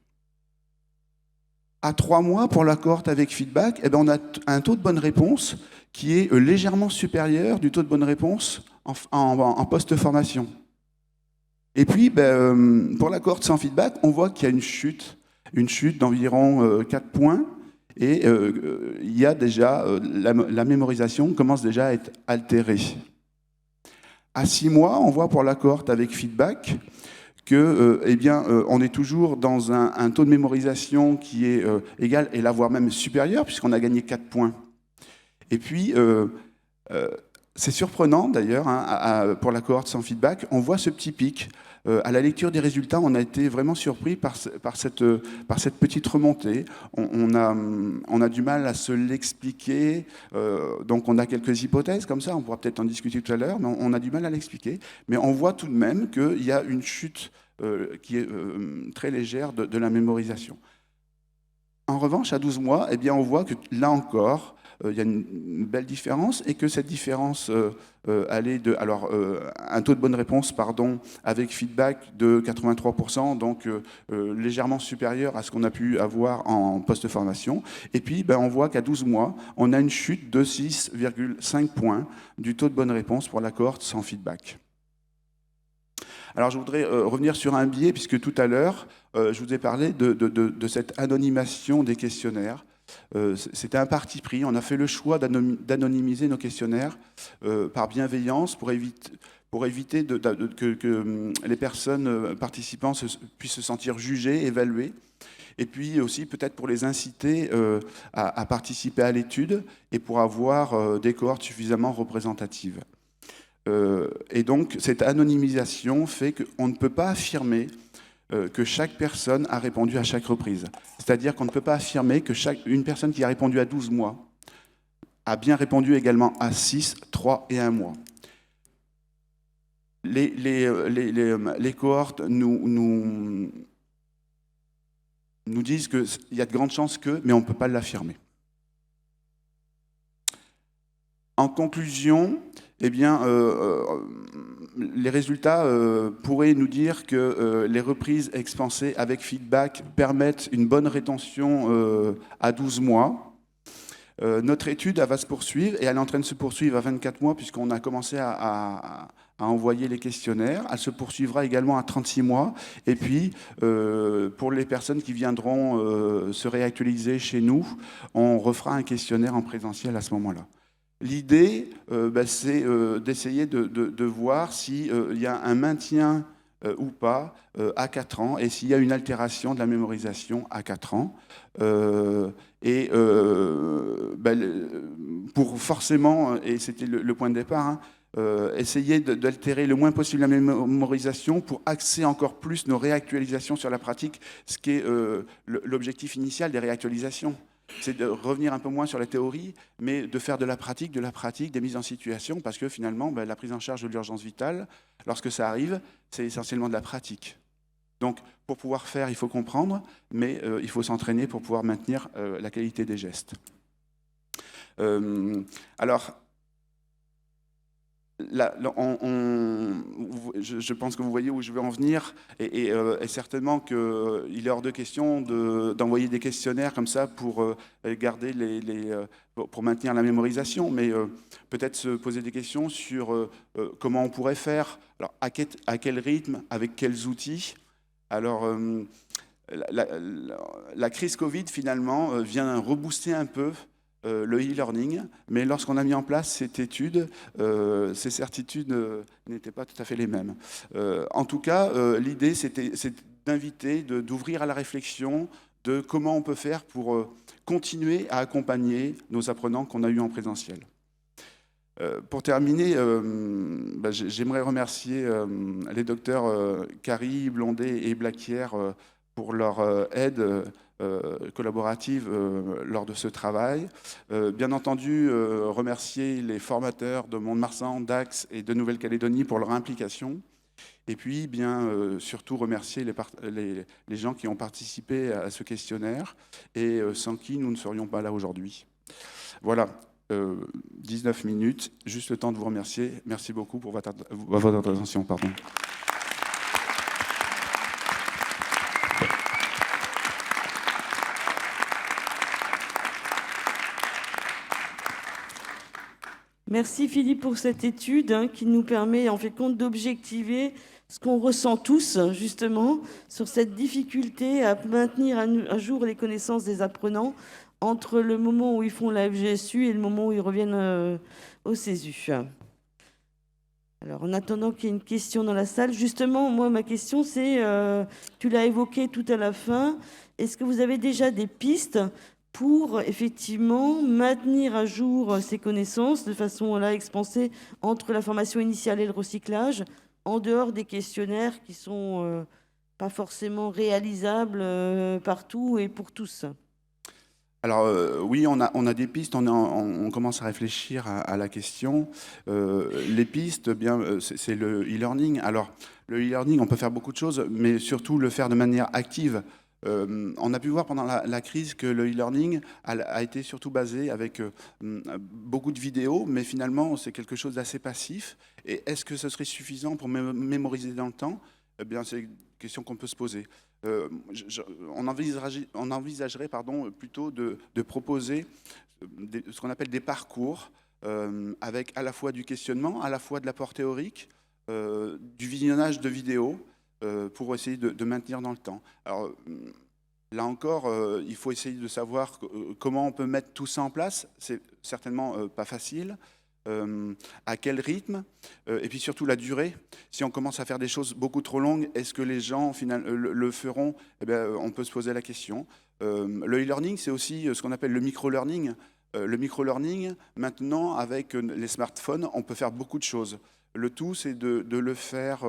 À 3 mois, pour la cohorte avec feedback, eh bien, on a un taux de bonne réponse qui est légèrement supérieur du taux de bonne réponse en post-formation. Et puis, pour la cohorte sans feedback, on voit qu'il y a une chute d'environ 4 points, et il y a déjà, la mémorisation commence déjà à être altérée. À 6 mois, on voit pour la cohorte avec feedback que, on est toujours dans un taux de mémorisation qui est égal, et là, voire même supérieur, puisqu'on a gagné 4 points. Et puis, c'est surprenant d'ailleurs, hein, pour la cohorte sans feedback, on voit ce petit pic. À la lecture des résultats, on a été vraiment surpris par cette petite remontée. On a du mal à se l'expliquer, donc on a quelques hypothèses comme ça, on pourra peut-être en discuter tout à l'heure, mais on a du mal à l'expliquer. Mais on voit tout de même qu'il y a une chute qui est très légère de la mémorisation. En revanche, à 12 mois, eh bien, on voit que là encore, il y a une belle différence, et que cette différence allait de un taux de bonne réponse avec feedback de 83%, donc légèrement supérieur à ce qu'on a pu avoir en post-formation. Et puis on voit qu'à 12 mois, on a une chute de 6,5 points du taux de bonne réponse pour la cohorte sans feedback. Alors je voudrais revenir sur un biais, puisque tout à l'heure, je vous ai parlé de cette anonymation des questionnaires. C'était un parti pris. On a fait le choix d'anonymiser nos questionnaires par bienveillance pour éviter que les personnes participants puissent se sentir jugées, évaluées, et puis aussi peut-être pour les inciter à participer à l'étude et pour avoir des cohortes suffisamment représentatives. Et donc cette anonymisation fait qu'on ne peut pas affirmer que chaque personne a répondu à chaque reprise. C'est-à-dire qu'on ne peut pas affirmer que une personne qui a répondu à 12 mois a bien répondu également à 6, 3 et 1 mois. Les cohortes nous disent qu'il y a de grandes chances que, mais on ne peut pas l'affirmer. En conclusion, eh bien, les résultats pourraient nous dire que les reprises expansées avec feedback permettent une bonne rétention à 12 mois. Notre étude elle va se poursuivre, et elle est en train de se poursuivre à 24 mois, puisqu'on a commencé à envoyer les questionnaires. Elle se poursuivra également à 36 mois. Et puis, pour les personnes qui viendront se réactualiser chez nous, on refera un questionnaire en présentiel à ce moment-là. L'idée, c'est d'essayer de voir s'il y a un maintien ou pas à 4 ans, et s'il y a une altération de la mémorisation à 4 ans. Pour forcément, et c'était le point de départ, essayer d'altérer le moins possible la mémorisation pour axer encore plus nos réactualisations sur la pratique, ce qui est l'objectif initial des réactualisations. C'est de revenir un peu moins sur la théorie, mais de faire de la pratique, des mises en situation, parce que finalement, la prise en charge de l'urgence vitale, lorsque ça arrive, c'est essentiellement de la pratique. Donc, pour pouvoir faire, il faut comprendre, mais il faut s'entraîner pour pouvoir maintenir la qualité des gestes. Je pense que vous voyez où je veux en venir, et certainement qu'il est hors de question d'envoyer des questionnaires comme ça pour garder pour maintenir la mémorisation, mais peut-être se poser des questions sur comment on pourrait faire, alors à quel rythme, avec quels outils. Alors la crise Covid finalement vient rebooster un peu le e-learning, mais lorsqu'on a mis en place cette étude, ces certitudes n'étaient pas tout à fait les mêmes. En tout cas, l'idée, c'est d'inviter, d'ouvrir à la réflexion de comment on peut faire pour continuer à accompagner nos apprenants qu'on a eus en présentiel. Pour terminer, j'aimerais remercier les docteurs Carrie, Blondet et Blaquière pour leur aide collaborative lors de ce travail. Bien entendu, remercier les formateurs de Mont-de-Marsan, Dax et de Nouvelle-Calédonie pour leur implication. Et puis, surtout remercier les gens qui ont participé à ce questionnaire et sans qui nous ne serions pas là aujourd'hui. Voilà, 19 minutes, juste le temps de vous remercier. Merci beaucoup pour votre attention. Pardon. Merci Philippe pour cette étude qui nous permet en fait compte d'objectiver ce qu'on ressent tous justement sur cette difficulté à maintenir à jour les connaissances des apprenants entre le moment où ils font la FGSU et le moment où ils reviennent au CESU. Alors en attendant qu'il y ait une question dans la salle, justement moi ma question c'est, tu l'as évoqué tout à la fin, est-ce que vous avez déjà des pistes pour effectivement maintenir à jour ces connaissances de façon là expansée entre la formation initiale et le recyclage, en dehors des questionnaires qui sont pas forcément réalisables partout et pour tous? Alors oui, on a des pistes, on commence à réfléchir à la question. Les pistes, c'est le e-learning. Alors le e-learning, on peut faire beaucoup de choses, mais surtout le faire de manière active. On a pu voir pendant la crise que le e-learning a été surtout basé avec beaucoup de vidéos, mais finalement c'est quelque chose d'assez passif. Et est-ce que ce serait suffisant pour mémoriser dans le temps? Eh bien, c'est une question qu'on peut se poser. On envisagerait plutôt de proposer ce qu'on appelle des parcours avec à la fois du questionnement, à la fois de l'apport théorique, du visionnage de vidéos pour essayer de maintenir dans le temps. Alors, là encore, il faut essayer de savoir comment on peut mettre tout ça en place. C'est certainement pas facile. À quel rythme, et puis surtout la durée. Si on commence à faire des choses beaucoup trop longues, est-ce que les gens le feront? Eh bien, on peut se poser la question. Le e-learning, c'est aussi ce qu'on appelle le micro-learning. Le micro-learning, maintenant, avec les smartphones, on peut faire beaucoup de choses. Le tout, c'est de le faire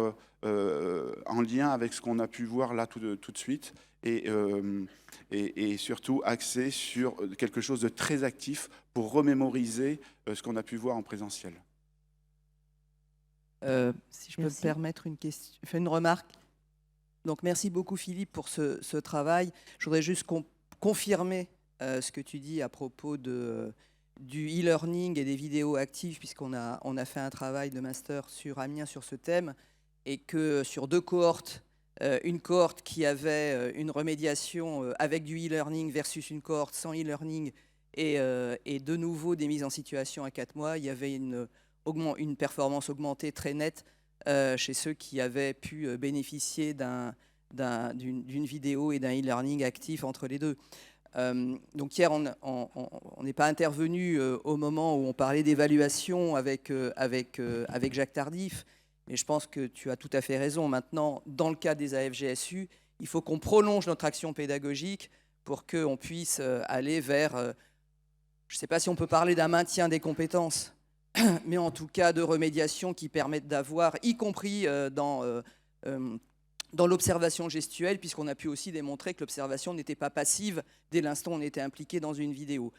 en lien avec ce qu'on a pu voir là tout de suite, et surtout axé sur quelque chose de très actif pour remémoriser ce qu'on a pu voir en présentiel. Si je peux me permettre une remarque. Donc merci beaucoup Philippe pour ce travail. Je voudrais juste confirmer ce que tu dis à propos du e-learning et des vidéos actives, puisqu'on a fait un travail de master sur Amiens sur ce thème, et que sur 2 cohortes, une cohorte qui avait une remédiation avec du e-learning versus une cohorte sans e-learning et de nouveau des mises en situation à 4 mois, il y avait une performance augmentée très nette chez ceux qui avaient pu bénéficier d'une vidéo et d'un e-learning actif entre les deux. Donc hier, on n'est pas intervenu au moment où on parlait d'évaluation avec Jacques Tardif, mais je pense que tu as tout à fait raison. Maintenant, dans le cas des AFGSU, il faut qu'on prolonge notre action pédagogique pour qu'on puisse aller vers, je ne sais pas si on peut parler d'un maintien des compétences, mais en tout cas de remédiation qui permettent d'avoir, y compris dans l'observation gestuelle, puisqu'on a pu aussi démontrer que l'observation n'était pas passive dès l'instant où on était impliqué dans une vidéo.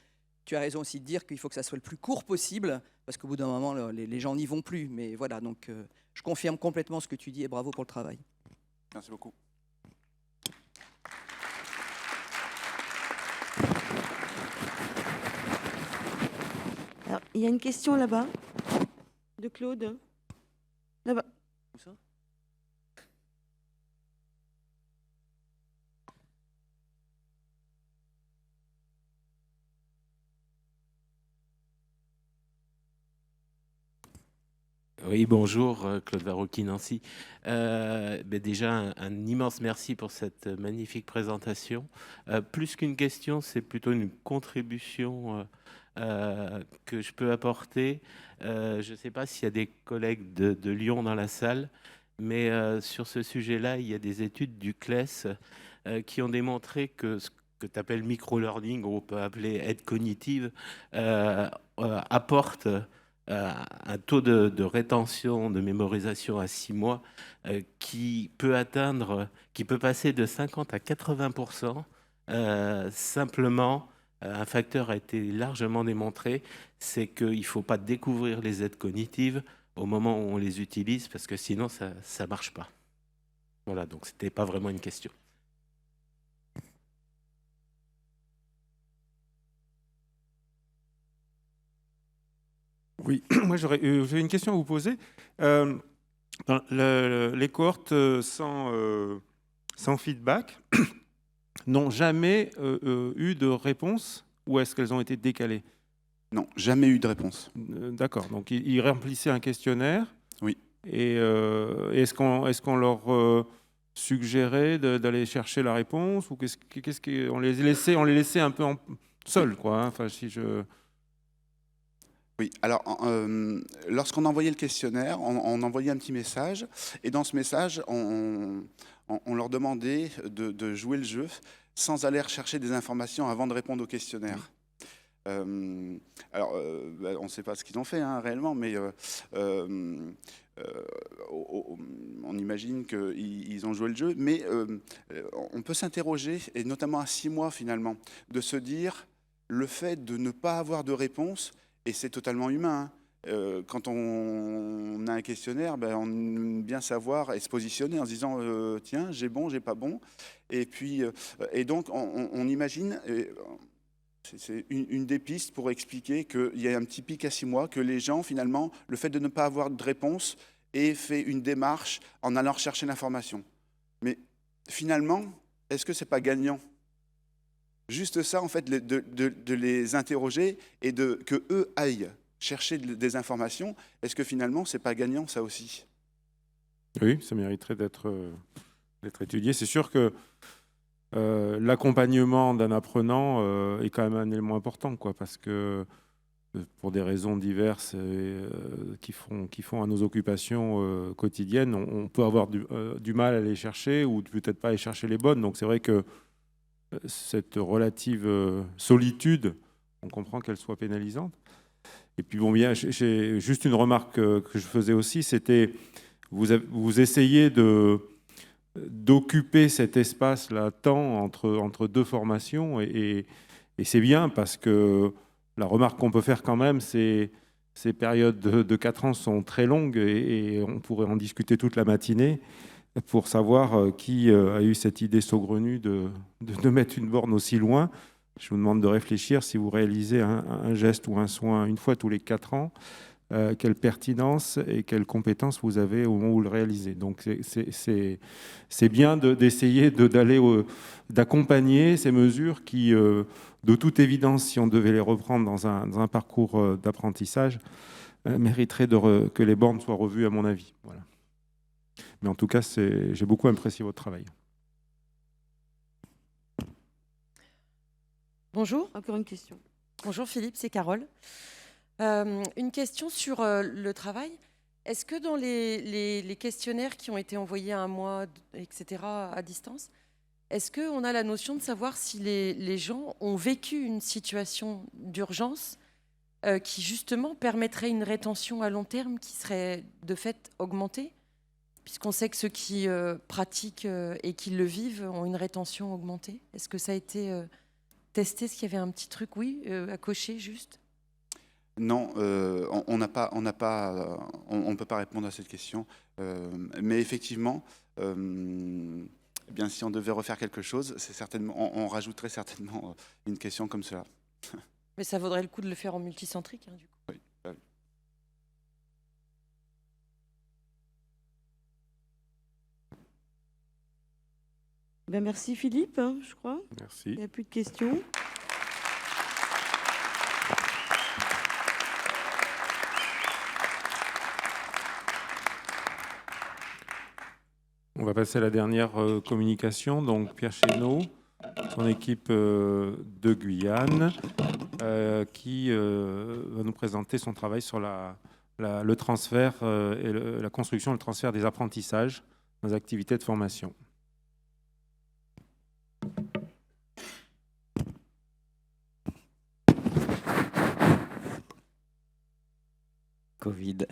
Tu as raison aussi de dire qu'il faut que ça soit le plus court possible, parce qu'au bout d'un moment, les gens n'y vont plus. Mais voilà, donc je confirme complètement ce que tu dis et bravo pour le travail. Merci beaucoup. Alors, il y a une question là-bas, de Claude. Là-bas. Où ça ? Oui, bonjour, Claude Varocchi-Nancy. Déjà, un immense merci pour cette magnifique présentation. Plus qu'une question, c'est plutôt une contribution que je peux apporter. Je ne sais pas s'il y a des collègues de Lyon dans la salle, mais sur ce sujet-là, il y a des études du CLES qui ont démontré que ce que tu appelles micro-learning, ou on peut appeler aide cognitive, apporte un taux de rétention, de mémorisation à 6 mois qui peut passer de 50 à 80%. Simplement, un facteur a été largement démontré, c'est qu'il ne faut pas découvrir les aides cognitives, au moment où on les utilise, parce que sinon, ça ne marche pas. Voilà, donc ce n'était pas vraiment une question. Oui, moi j'ai une question à vous poser. Les cohortes sans feedback n'ont jamais eu de réponse, ou est-ce qu'elles ont été décalées? Non, jamais eu de réponse. D'accord, donc ils remplissaient un questionnaire. Oui. Et est-ce qu'on leur suggérait d'aller chercher la réponse, ou on les laissait un peu seuls, quoi, hein, enfin, si je... Oui, alors lorsqu'on envoyait le questionnaire, on envoyait un petit message, et dans ce message, on leur demandait de jouer le jeu sans aller rechercher des informations avant de répondre au questionnaire. Alors, on ne sait pas ce qu'ils ont fait réellement, mais on imagine qu'ils ont joué le jeu, mais on peut s'interroger, et notamment à 6 mois finalement, de se dire le fait de ne pas avoir de réponse. Et c'est totalement humain. Quand on a un questionnaire, on aime bien savoir et se positionner en se disant tiens, j'ai bon, j'ai pas bon. Et puis, et donc, on imagine, c'est une des pistes pour expliquer qu'il y a un petit pic à 6 mois, que les gens, finalement, le fait de ne pas avoir de réponse, aient fait une démarche en allant rechercher l'information. Mais finalement, est-ce que c'est pas gagnant ? Juste ça, en fait, de les interroger et que eux aillent chercher des informations, est-ce que finalement, c'est pas gagnant, ça aussi? Oui, ça mériterait d'être étudié. C'est sûr que l'accompagnement d'un apprenant est quand même un élément important, quoi, parce que pour des raisons diverses qui font à nos occupations quotidiennes, on peut avoir du mal à les chercher, ou peut-être pas aller chercher les bonnes. Donc c'est vrai que cette relative solitude, on comprend qu'elle soit pénalisante. Et puis bon, bien, j'ai juste une remarque que je faisais aussi, c'était vous essayez d'occuper cet espace latent entre deux formations, et c'est bien, parce que la remarque qu'on peut faire quand même, c'est ces périodes de 4 ans sont très longues, et on pourrait en discuter toute la matinée pour savoir qui a eu cette idée saugrenue de mettre une borne aussi loin. Je vous demande de réfléchir, si vous réalisez un geste ou un soin une fois tous les 4 ans, quelle pertinence et quelle compétence vous avez au moment où vous le réalisez. Donc c'est bien d'essayer d'accompagner ces mesures qui, de toute évidence, si on devait les reprendre dans un parcours d'apprentissage, mériteraient que les bornes soient revues, à mon avis. Voilà. Mais en tout cas, j'ai beaucoup apprécié votre travail. Bonjour. Encore une question. Bonjour Philippe, c'est Carole. Une question sur le travail. Est-ce que dans les questionnaires qui ont été envoyés à 1 mois, etc., à distance, est-ce qu'on a la notion de savoir si les gens ont vécu une situation d'urgence qui justement permettrait une rétention à long terme qui serait de fait augmentée ? Puisqu'on sait que ceux qui pratiquent et qui le vivent ont une rétention augmentée. Est-ce que ça a été testé? Est-ce qu'il y avait un petit truc, à cocher juste? Non, on ne peut pas répondre à cette question. Mais effectivement, bien, si on devait refaire quelque chose, on rajouterait certainement une question comme cela. Mais ça vaudrait le coup de le faire en multicentrique, du coup. Oui. Merci Philippe, je crois. Merci. Il n'y a plus de questions. On va passer à la dernière communication. Donc Pierre Chénaud, son équipe de Guyane, qui va nous présenter son travail sur le transfert et la construction et le transfert des apprentissages dans les activités de formation. Covid.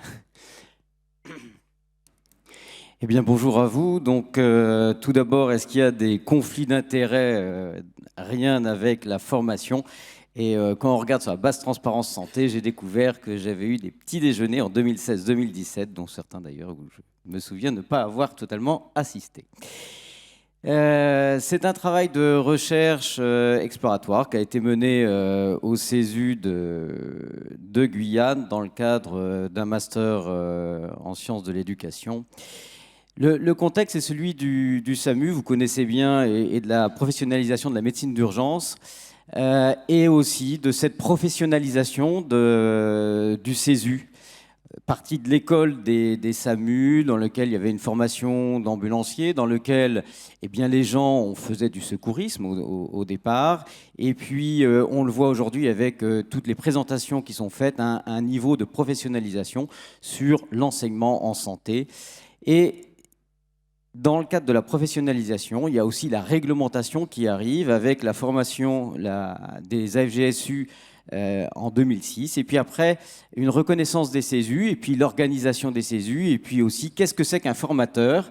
Eh bien, bonjour à vous. Donc, tout d'abord, est-ce qu'il y a des conflits d'intérêts? Rien avec la formation. Et quand on regarde sur la base transparence santé, j'ai découvert que j'avais eu des petits déjeuners en 2016-2017, dont certains d'ailleurs où je me souviens ne pas avoir totalement assisté. C'est un travail de recherche exploratoire qui a été mené au CESU de Guyane dans le cadre d'un master en sciences de l'éducation. Le contexte est celui du SAMU, vous connaissez bien, et de la professionnalisation de la médecine d'urgence, et aussi de cette professionnalisation du CESU, partie de l'école des SAMU, dans lequel il y avait une formation d'ambulancier, dans lequel les gens on faisait du secourisme au départ, et puis on le voit aujourd'hui avec toutes les présentations qui sont faites, un niveau de professionnalisation sur l'enseignement en santé. Et dans le cadre de la professionnalisation, il y a aussi la réglementation qui arrive avec la formation des AFGSU en 2006, et puis après une reconnaissance des CESU, et puis l'organisation des CESU, et puis aussi qu'est-ce que c'est qu'un formateur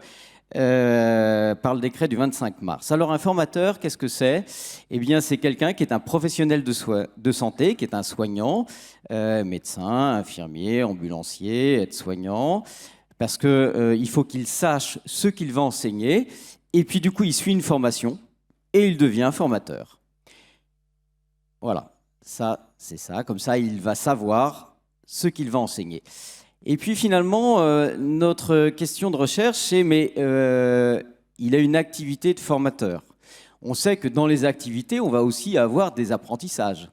par le décret du 25 mars. Alors un formateur, qu'est-ce que c'est ? Eh bien c'est quelqu'un qui est un professionnel de santé, qui est un soignant, médecin, infirmier, ambulancier, aide-soignant, parce qu'il faut qu'il sache ce qu'il va enseigner, et puis du coup il suit une formation, et il devient formateur. Voilà. Ça, c'est ça. Comme ça, il va savoir ce qu'il va enseigner. Et puis finalement, notre question de recherche, c'est il a une activité de formateur. On sait que dans les activités, on va aussi avoir des apprentissages.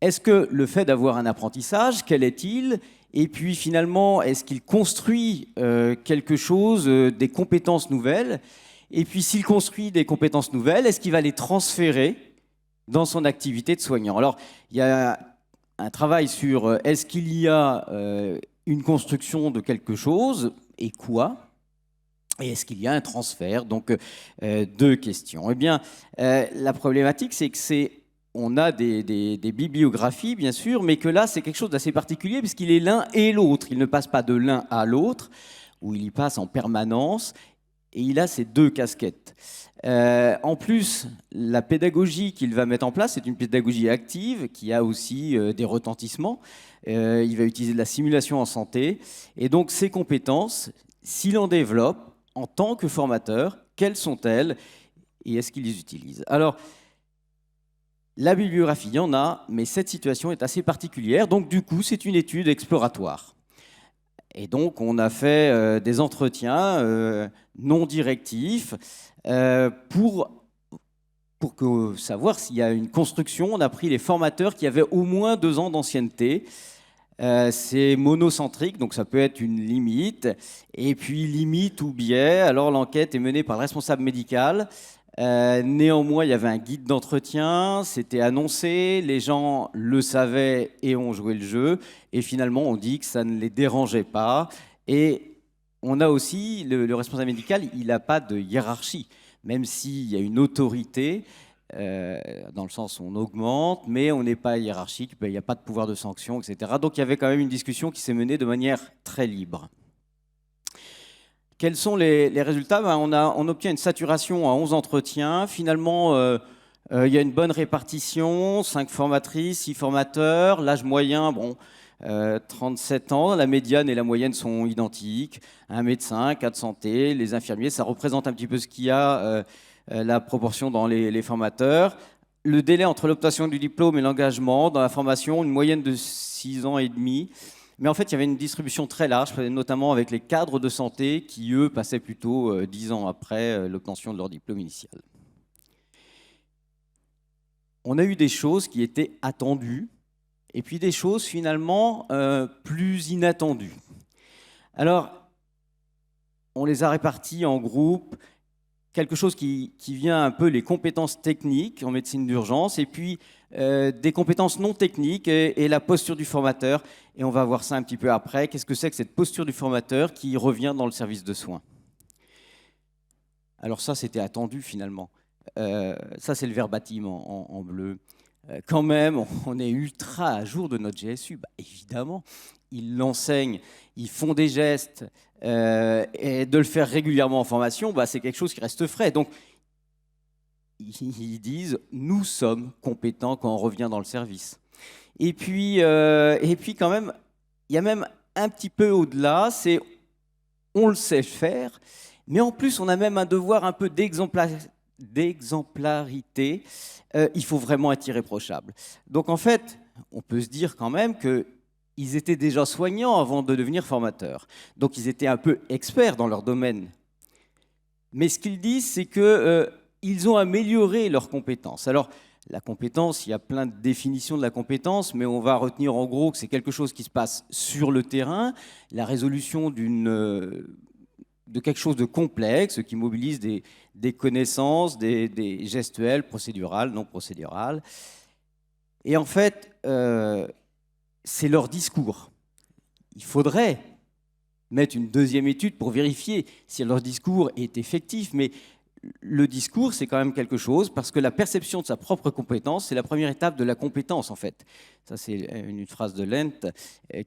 Est-ce que le fait d'avoir un apprentissage, quel est-il ? Et puis finalement, est-ce qu'il construit quelque chose, des compétences nouvelles ? Et puis s'il construit des compétences nouvelles, est-ce qu'il va les transférer dans son activité de soignant? Alors, il y a un travail sur est-ce qu'il y a une construction de quelque chose et quoi? Et est-ce qu'il y a un transfert? Donc, deux questions. Eh bien, la problématique, c'est que on a des bibliographies, bien sûr, mais que là, c'est quelque chose d'assez particulier puisqu'il est l'un et l'autre. Il ne passe pas de l'un à l'autre, où il y passe en permanence, et il a ces deux casquettes. En plus, la pédagogie qu'il va mettre en place, c'est une pédagogie active qui a aussi des retentissements. Il va utiliser de la simulation en santé. Et donc, ces compétences, s'il en développe en tant que formateur, quelles sont-elles et est-ce qu'il les utilise? Alors, la bibliographie, il y en a, mais cette situation est assez particulière. Donc, du coup, c'est une étude exploratoire. Et donc, on a fait des entretiens non directifs pour savoir s'il y a une construction. On a pris les formateurs qui avaient au moins 2 ans d'ancienneté. C'est monocentrique, donc ça peut être une limite. Et puis, limite ou biais. Alors, l'enquête est menée par le responsable médical. Néanmoins, il y avait un guide d'entretien, c'était annoncé, les gens le savaient et ont joué le jeu. Et finalement, on dit que ça ne les dérangeait pas. Et on a aussi, le responsable médical, il n'a pas de hiérarchie, même s'il y a une autorité, dans le sens où on augmente, mais on n'est pas hiérarchique, il n'y a pas de pouvoir de sanction, etc. Donc il y avait quand même une discussion qui s'est menée de manière très libre. Quels sont les résultats? On obtient une saturation à 11 entretiens. Finalement, il y a une bonne répartition, 5 formatrices, 6 formateurs. L'âge moyen, 37 ans. La médiane et la moyenne sont identiques. Un médecin, 4 santé, les infirmiers. Ça représente un petit peu ce qu'il y a, la proportion dans les formateurs. Le délai entre l'obtention du diplôme et l'engagement dans la formation, une moyenne de 6 ans et demi. Mais en fait, il y avait une distribution très large, notamment avec les cadres de santé qui, eux, passaient plutôt 10 ans après l'obtention de leur diplôme initial. On a eu des choses qui étaient attendues et puis des choses finalement plus inattendues. Alors, on les a réparties en groupes. Quelque chose qui vient un peu les compétences techniques en médecine d'urgence et puis des compétences non techniques et la posture du formateur. Et on va voir ça un petit peu après. Qu'est-ce que c'est que cette posture du formateur qui revient dans le service de soins? Alors ça, c'était attendu finalement. Ça, c'est le verbatim en bleu. Quand même, on est ultra à jour de notre GSU. Évidemment, ils l'enseignent, ils font des gestes. Et de le faire régulièrement en formation, c'est quelque chose qui reste frais. Donc, ils disent « nous sommes compétents quand on revient dans le service ». Et puis quand même, il y a même un petit peu au-delà, c'est on le sait faire, mais en plus on a même un devoir un peu d'exemplarité. Il faut vraiment être irréprochable. Donc en fait, on peut se dire quand même qu'ils étaient déjà soignants avant de devenir formateurs. Donc ils étaient un peu experts dans leur domaine. Mais ce qu'ils disent, c'est qu'ils ont amélioré leurs compétences. Alors, la compétence, il y a plein de définitions de la compétence, mais on va retenir en gros que c'est quelque chose qui se passe sur le terrain, la résolution de quelque chose de complexe qui mobilise des connaissances, des gestuelles, procédurales, non procédurales. Et en fait, c'est leur discours. Il faudrait mettre une deuxième étude pour vérifier si leur discours est effectif, mais le discours, c'est quand même quelque chose, parce que la perception de sa propre compétence, c'est la première étape de la compétence, en fait. Ça, c'est une phrase de Lent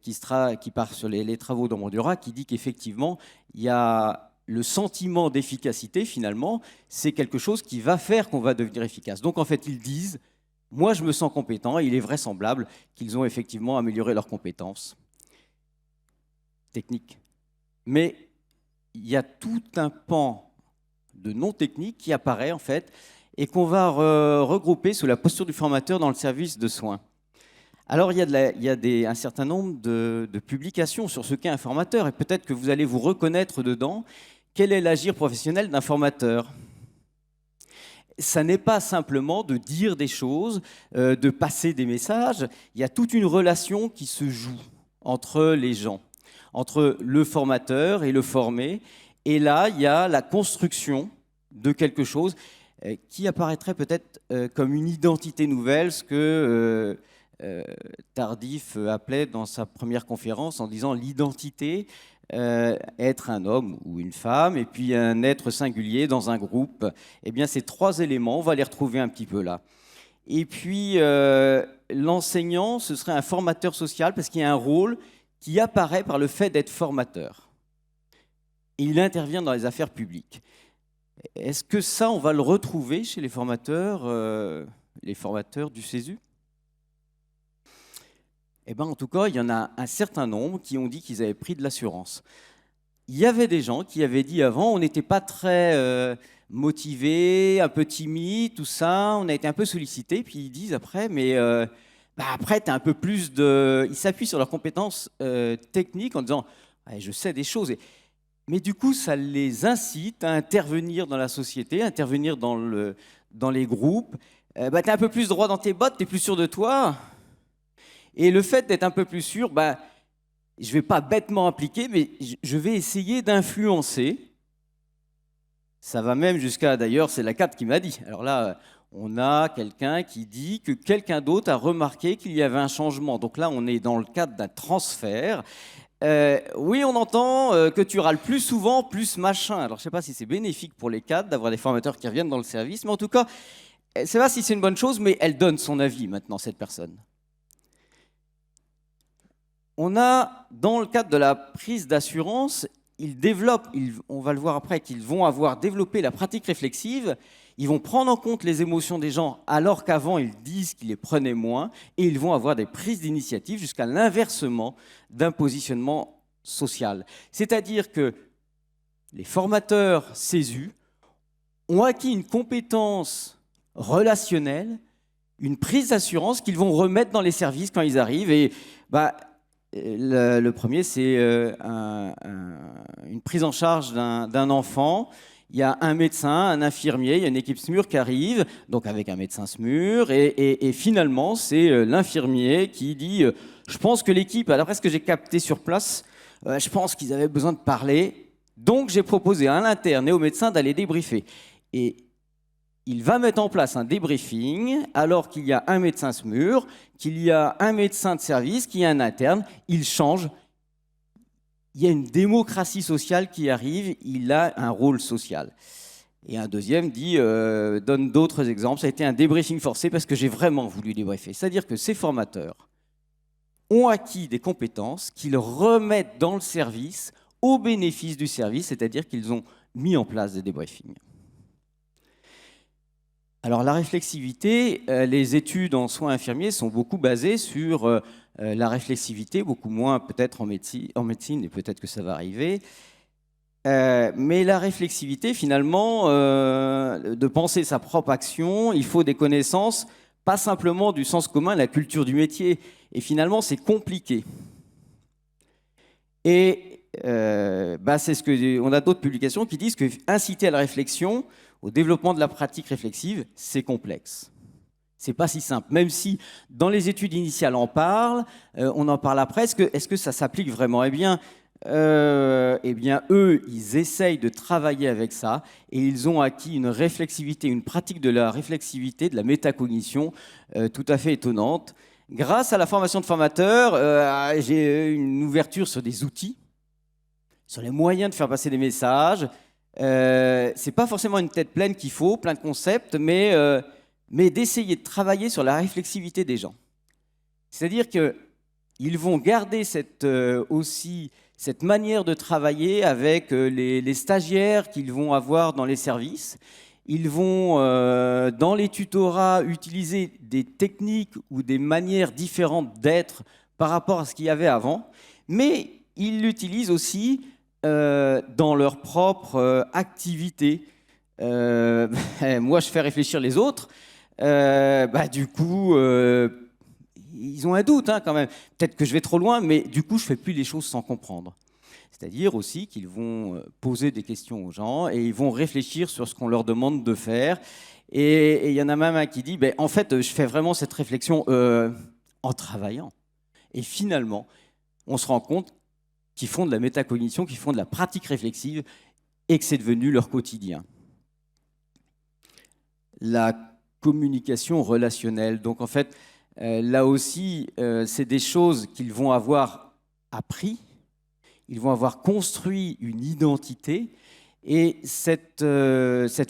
qui part sur les travaux d'Amandura, qui dit qu'effectivement, il y a le sentiment d'efficacité, finalement, c'est quelque chose qui va faire qu'on va devenir efficace. Donc, en fait, ils disent, moi, je me sens compétent, et il est vraisemblable qu'ils ont effectivement amélioré leurs compétences techniques. Mais il y a tout un pan de non-technique qui apparaît en fait et qu'on va regrouper sous la posture du formateur dans le service de soins. Alors il y a un certain nombre de publications sur ce qu'est un formateur et peut-être que vous allez vous reconnaître dedans. Quel est l'agir professionnel d'un formateur ? Ça n'est pas simplement de dire des choses, de passer des messages. Il y a toute une relation qui se joue entre les gens, entre le formateur et le formé. Et là, il y a la construction de quelque chose qui apparaîtrait peut-être comme une identité nouvelle, ce que Tardif appelait dans sa première conférence en disant l'identité, être un homme ou une femme, et puis un être singulier dans un groupe. Eh bien, ces trois éléments, on va les retrouver un petit peu là. Et puis, l'enseignant, ce serait un formateur social parce qu'il y a un rôle qui apparaît par le fait d'être formateur. Et il intervient dans les affaires publiques. Est-ce que ça, on va le retrouver chez les formateurs du CESU ? Eh bien, en tout cas, il y en a un certain nombre qui ont dit qu'ils avaient pris de l'assurance. Il y avait des gens qui avaient dit avant, on n'était pas très motivés, un peu timides, tout ça, on a été un peu sollicités, puis ils disent après, mais après, tu as un peu plus de... Ils s'appuient sur leurs compétences techniques en disant, je sais des choses. Mais du coup, ça les incite à intervenir dans la société, à intervenir dans les groupes. Tu as un peu plus droit dans tes bottes, tu es plus sûr de toi. Et le fait d'être un peu plus sûr, je ne vais pas bêtement appliquer, mais je vais essayer d'influencer. Ça va même jusqu'à, d'ailleurs, c'est la CAT qui m'a dit. Alors là, on a quelqu'un qui dit que quelqu'un d'autre a remarqué qu'il y avait un changement. Donc là, on est dans le cadre d'un transfert. Oui, on entend que tu râles plus souvent, plus machin. Alors, je ne sais pas si c'est bénéfique pour les cadres d'avoir des formateurs qui reviennent dans le service, mais en tout cas, je ne sais pas si c'est une bonne chose, mais elle donne son avis maintenant, cette personne. On a, dans le cadre de la prise d'assurance, ils développent, on va le voir après, qu'ils vont avoir développé la pratique réflexive. Ils vont prendre en compte les émotions des gens alors qu'avant, ils disent qu'ils les prenaient moins. Et ils vont avoir des prises d'initiative jusqu'à l'inversement d'un positionnement social. C'est-à-dire que les formateurs CESU ont acquis une compétence relationnelle, une prise d'assurance qu'ils vont remettre dans les services quand ils arrivent. Et le premier, c'est une prise en charge d'un enfant. Il y a un médecin, un infirmier, il y a une équipe SMUR qui arrive, donc avec un médecin SMUR, et finalement, c'est l'infirmier qui dit je pense que l'équipe, d'après ce que j'ai capté sur place, je pense qu'ils avaient besoin de parler, donc j'ai proposé à l'interne et au médecin d'aller débriefer. Et il va mettre en place un débriefing alors qu'il y a un médecin SMUR, qu'il y a un médecin de service, qu'il y a un interne. Il change. Il y a une démocratie sociale qui arrive. Il a un rôle social. Et un deuxième donne d'autres exemples. Ça a été un débriefing forcé parce que j'ai vraiment voulu débriefer. C'est-à-dire que ces formateurs ont acquis des compétences qu'ils remettent dans le service au bénéfice du service, c'est-à-dire qu'ils ont mis en place des débriefings. Alors la réflexivité, les études en soins infirmiers sont beaucoup basées sur la réflexivité, beaucoup moins peut-être en médecine, et peut-être que ça va arriver. Mais la réflexivité, finalement, de penser sa propre action, il faut des connaissances, pas simplement du sens commun, de la culture du métier. Et finalement, c'est compliqué. Et c'est ce que on a d'autres publications qui disent que inciter à la réflexion, au développement de la pratique réflexive, c'est complexe. C'est pas si simple. Même si dans les études initiales on en parle après. Est-ce que ça s'applique vraiment ? Eh bien, eux, ils essayent de travailler avec ça et ils ont acquis une réflexivité, une pratique de la réflexivité, de la métacognition tout à fait étonnante. Grâce à la formation de formateurs, j'ai une ouverture sur des outils, sur les moyens de faire passer des messages. C'est pas forcément une tête pleine qu'il faut, plein de concepts, mais d'essayer de travailler sur la réflexivité des gens. C'est-à-dire qu'ils vont garder cette manière de travailler avec les stagiaires qu'ils vont avoir dans les services. Ils vont, dans les tutorats, utiliser des techniques ou des manières différentes d'être par rapport à ce qu'il y avait avant, mais ils l'utilisent aussi dans leur propre activité. Moi, je fais réfléchir les autres. Du coup, ils ont un doute quand même. Peut-être que je vais trop loin, mais du coup, je ne fais plus les choses sans comprendre. C'est-à-dire aussi qu'ils vont poser des questions aux gens et ils vont réfléchir sur ce qu'on leur demande de faire. Et il y en a même un qui dit, en fait, je fais vraiment cette réflexion en travaillant. Et finalement, on se rend compte qu'ils font de la métacognition, qu'ils font de la pratique réflexive et que c'est devenu leur quotidien. La communication relationnelle. Donc en fait, là aussi, c'est des choses qu'ils vont avoir appris, ils vont avoir construit une identité, et cette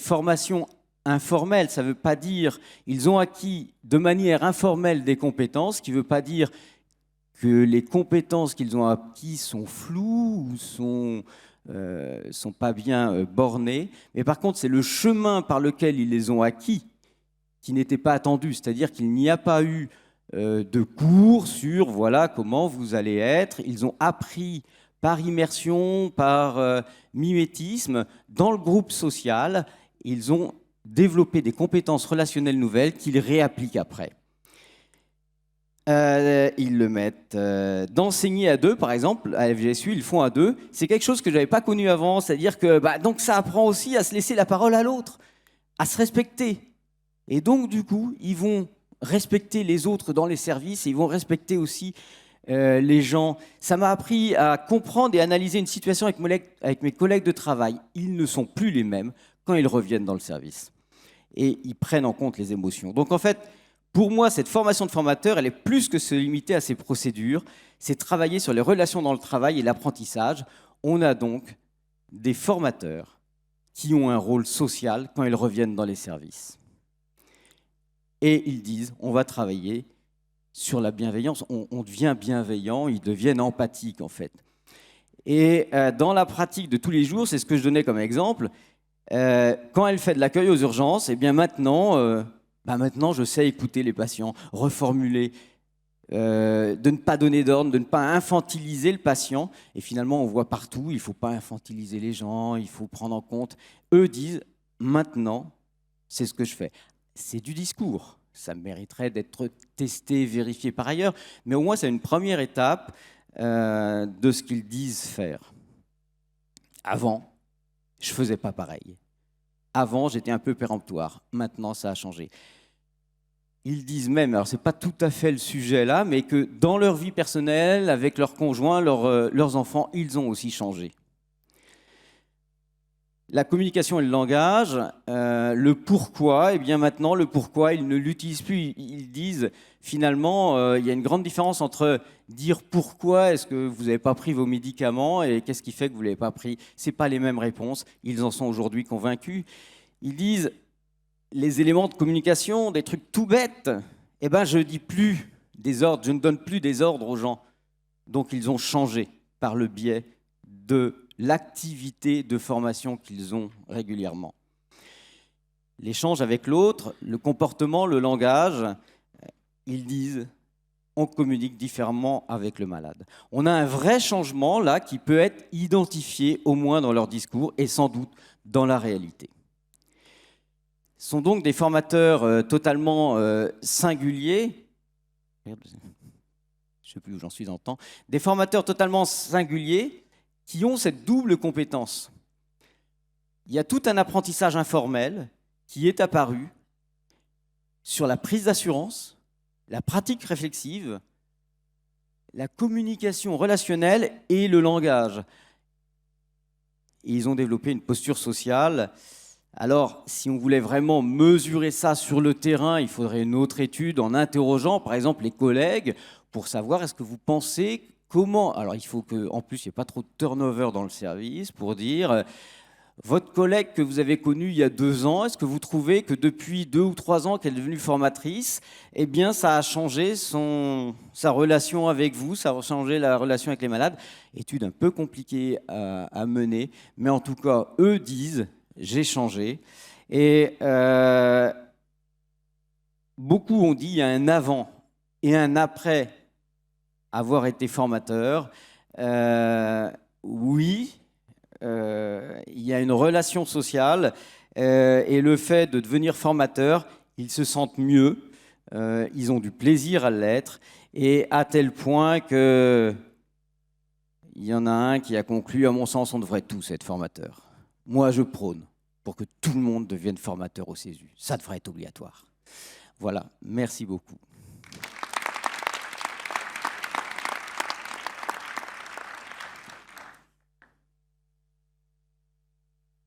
formation informelle, ça ne veut pas dire ils ont acquis de manière informelle des compétences, ce qui ne veut pas dire que les compétences qu'ils ont acquises sont floues ou sont pas bien bornées, mais par contre, c'est le chemin par lequel ils les ont acquis qui n'était pas attendu, c'est-à-dire qu'il n'y a pas eu de cours sur voilà comment vous allez être. Ils ont appris par immersion, par mimétisme, dans le groupe social. Ils ont développé des compétences relationnelles nouvelles qu'ils réappliquent après. Ils le mettent d'enseigner à deux, par exemple, à FGSU, ils font à deux. C'est quelque chose que je n'avais pas connu avant, c'est-à-dire que donc ça apprend aussi à se laisser la parole à l'autre, à se respecter. Et donc, du coup, ils vont respecter les autres dans les services et ils vont respecter aussi les gens. Ça m'a appris à comprendre et analyser une situation avec mes collègues de travail. Ils ne sont plus les mêmes quand ils reviennent dans le service. Et ils prennent en compte les émotions. Donc, en fait, pour moi, cette formation de formateur, elle est plus que se limiter à ces procédures. C'est travailler sur les relations dans le travail et l'apprentissage. On a donc des formateurs qui ont un rôle social quand ils reviennent dans les services. Et ils disent, on va travailler sur la bienveillance. On devient bienveillant, ils deviennent empathiques en fait. Et dans la pratique de tous les jours, c'est ce que je donnais comme exemple, quand elle fait de l'accueil aux urgences, et bien maintenant, je sais écouter les patients, reformuler, de ne pas donner d'ordre, de ne pas infantiliser le patient. Et finalement, on voit partout, il ne faut pas infantiliser les gens, il faut prendre en compte. Eux disent, maintenant, c'est ce que je fais. C'est du discours, ça mériterait d'être testé, vérifié par ailleurs, mais au moins c'est une première étape de ce qu'ils disent faire. Avant, je ne faisais pas pareil. Avant, j'étais un peu péremptoire. Maintenant, ça a changé. Ils disent même, alors ce n'est pas tout à fait le sujet là, mais que dans leur vie personnelle, avec leurs conjoints, leurs enfants, ils ont aussi changé. La communication et le langage, le pourquoi, et bien maintenant, le pourquoi, ils ne l'utilisent plus. Ils disent, finalement, il y a une grande différence entre dire pourquoi est-ce que vous n'avez pas pris vos médicaments et qu'est-ce qui fait que vous ne l'avez pas pris. Ce n'est pas les mêmes réponses. Ils en sont aujourd'hui convaincus. Ils disent, les éléments de communication, des trucs tout bêtes, je ne dis plus des ordres, je ne donne plus des ordres aux gens. Donc, ils ont changé par le biais de l'activité de formation qu'ils ont régulièrement. l'échange avec l'autre, le comportement, le langage, ils disent on communique différemment avec le malade. On a un vrai changement là qui peut être identifié au moins dans leur discours et sans doute dans la réalité. Ce sont donc des formateurs totalement singuliers. Merde, je ne sais plus où j'en suis dans le temps. Des formateurs totalement singuliers qui ont cette double compétence. Il y a tout un apprentissage informel qui est apparu sur la prise d'assurance, la pratique réflexive, la communication relationnelle et le langage. Et ils ont développé une posture sociale. Alors, si on voulait vraiment mesurer ça sur le terrain, il faudrait une autre étude en interrogeant, par exemple, les collègues pour savoir est-ce que vous pensez comment... Alors, il faut qu'en plus, il n'y ait pas trop de turnover dans le service pour dire... Votre collègue que vous avez connue il y a 2 ans, est-ce que vous trouvez que depuis 2 ou 3 ans qu'elle est devenue formatrice, eh bien, ça a changé sa relation avec vous, ça a changé la relation avec les malades? Étude un peu compliquée à mener, mais en tout cas, eux disent, j'ai changé. Et beaucoup ont dit, il y a un avant et un après avoir été formateur. Oui. Il y a une relation sociale et le fait de devenir formateur, ils se sentent mieux, ils ont du plaisir à l'être et à tel point que il y en a un qui a conclu, à mon sens, on devrait tous être formateurs. Moi, je prône pour que tout le monde devienne formateur au CESU. Ça devrait être obligatoire. Voilà, merci beaucoup.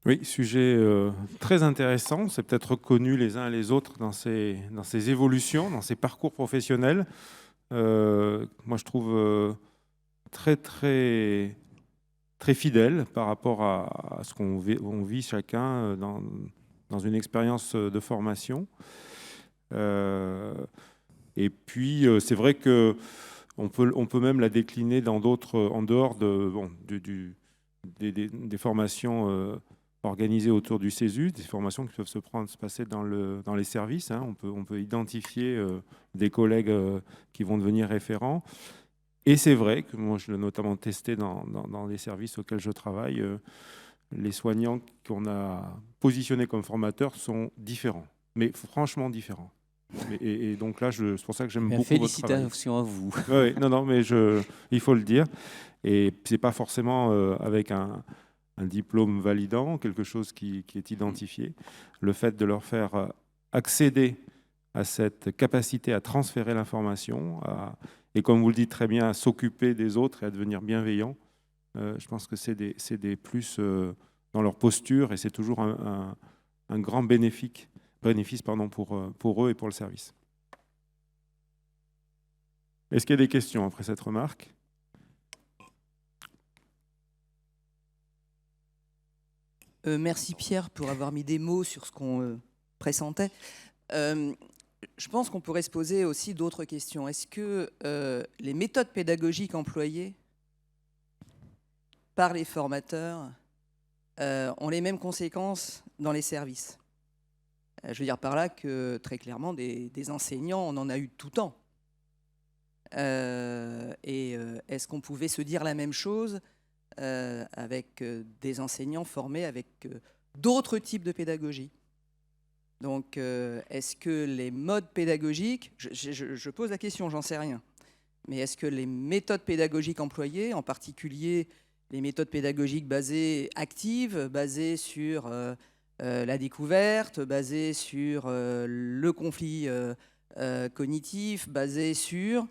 Oui, sujet très intéressant. C'est peut-être reconnu les uns et les autres dans ces évolutions, dans ces parcours professionnels. Moi, je trouve très, très, très fidèle par rapport à ce qu'on vit chacun dans une expérience de formation. Et puis, c'est vrai qu'on peut même la décliner dans d'autres, en dehors des formations organisées autour du CESU, des formations qui peuvent se passer dans les services. Hein. On peut identifier des collègues qui vont devenir référents. Et c'est vrai que moi, je l'ai notamment testé dans les services auxquels je travaille. Les soignants qu'on a positionnés comme formateurs sont différents, mais franchement différents. Et donc là, c'est pour ça que j'aime beaucoup votre travail. Félicitations à vous. Oui, non, mais il faut le dire. Et ce n'est pas forcément avec un diplôme validant, quelque chose qui est identifié. Le fait de leur faire accéder à cette capacité à transférer l'information, et comme vous le dites très bien, à s'occuper des autres et à devenir bienveillant, je pense que c'est des plus dans leur posture et c'est toujours un grand bénéfice pour eux et pour le service. Est-ce qu'il y a des questions après cette remarque ? Merci Pierre pour avoir mis des mots sur ce qu'on pressentait. Je pense qu'on pourrait se poser aussi d'autres questions. Est-ce que les méthodes pédagogiques employées par les formateurs ont les mêmes conséquences dans les services ? Je veux dire par là que très clairement, des enseignants, on en a eu tout temps. Est-ce qu'on pouvait se dire la même chose avec des enseignants formés avec d'autres types de pédagogie? Donc, est-ce que les modes pédagogiques, je pose la question, j'en sais rien, mais est-ce que les méthodes pédagogiques employées, en particulier les méthodes pédagogiques basées actives, basées sur la découverte, basées sur le conflit cognitif, basées sur,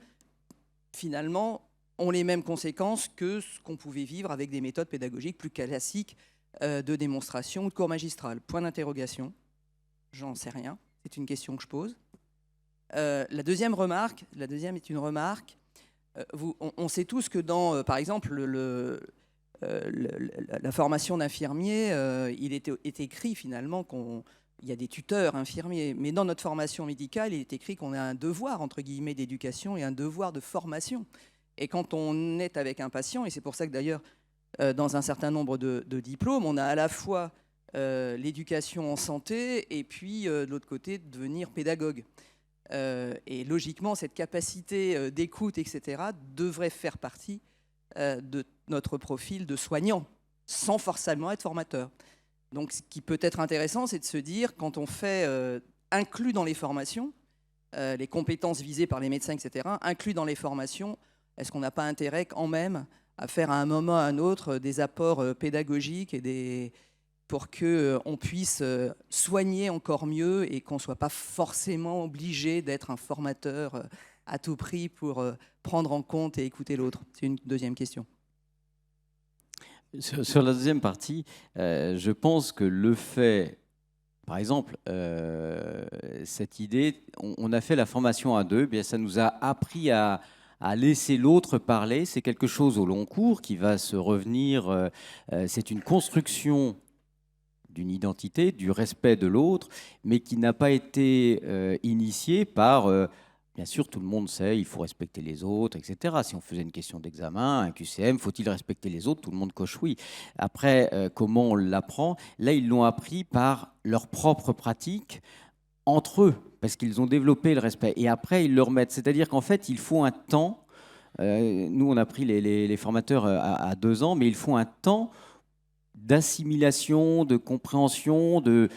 finalement, ont les mêmes conséquences que ce qu'on pouvait vivre avec des méthodes pédagogiques plus classiques de démonstration ou de cours magistral? Point d'interrogation. J'en sais rien. C'est une question que je pose. La deuxième est une remarque. On sait tous que dans, par exemple, la formation d'infirmier, il est écrit finalement qu'il y a des tuteurs infirmiers. Mais dans notre formation médicale, il est écrit qu'on a un devoir, entre guillemets, d'éducation et un devoir de formation. Et quand on est avec un patient, et c'est pour ça que d'ailleurs, dans un certain nombre de diplômes, on a à la fois l'éducation en santé, et puis de l'autre côté, devenir pédagogue. Et logiquement, cette capacité d'écoute, etc., devrait faire partie de notre profil de soignant, sans forcément être formateur. Donc, ce qui peut être intéressant, c'est de se dire, quand on fait inclus dans les formations, les compétences visées par les médecins, etc., inclus dans les formations, est-ce qu'on n'a pas intérêt quand même à faire à un moment ou à un autre des apports pédagogiques et pour qu'on puisse soigner encore mieux et qu'on ne soit pas forcément obligé d'être un formateur à tout prix pour prendre en compte et écouter l'autre? C'est une deuxième question. Sur la deuxième partie, je pense que le fait, par exemple, cette idée, on a fait la formation à deux, bien, ça nous a appris à laisser l'autre parler. C'est quelque chose au long cours qui va se revenir. C'est une construction d'une identité, du respect de l'autre, mais qui n'a pas été initiée par... bien sûr, tout le monde sait, il faut respecter les autres, etc. Si on faisait une question d'examen, un QCM, faut-il respecter les autres? Tout le monde coche oui. Après, comment on l'apprend? Là, ils l'ont appris par leur propre pratique, entre eux, parce qu'ils ont développé le respect. Et après, ils le remettent. C'est-à-dire qu'en fait, il faut un temps. Nous, on a pris les formateurs à 2 ans, mais il faut un temps d'assimilation, de compréhension, de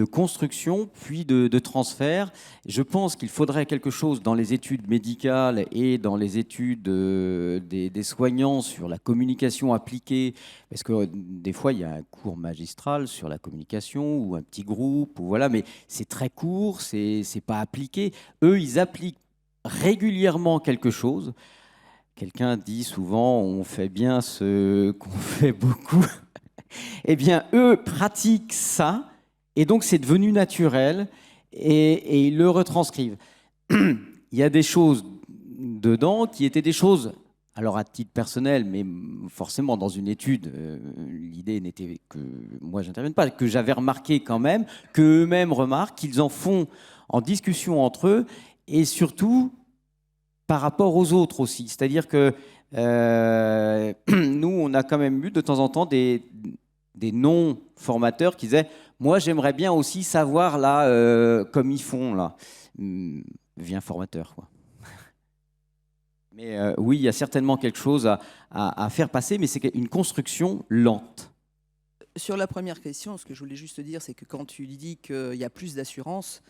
construction, puis de transfert. Je pense qu'il faudrait quelque chose dans les études médicales et dans les études des soignants sur la communication appliquée, parce que des fois, il y a un cours magistral sur la communication ou un petit groupe, ou voilà, mais c'est très court, c'est pas appliqué. Eux, ils appliquent régulièrement quelque chose. Quelqu'un dit souvent, on fait bien ce qu'on fait beaucoup. Eh bien, eux pratiquent ça, et donc c'est devenu naturel, et ils le retranscrivent. Il y a des choses dedans qui étaient des choses, alors à titre personnel, mais forcément dans une étude, l'idée n'était que moi j'intervienne pas, que j'avais remarqué quand même, qu'eux-mêmes remarquent, qu'ils en font en discussion entre eux, et surtout par rapport aux autres aussi. C'est-à-dire que nous, on a quand même eu de temps en temps des non-formateurs qui disaient « Moi, j'aimerais bien aussi savoir, là, comme ils font, là. » Viens formateur, quoi. Mais oui, il y a certainement quelque chose à faire passer, mais c'est une construction lente. Sur la première question, ce que je voulais juste dire, c'est que quand tu dis qu'il y a plus d'assurance,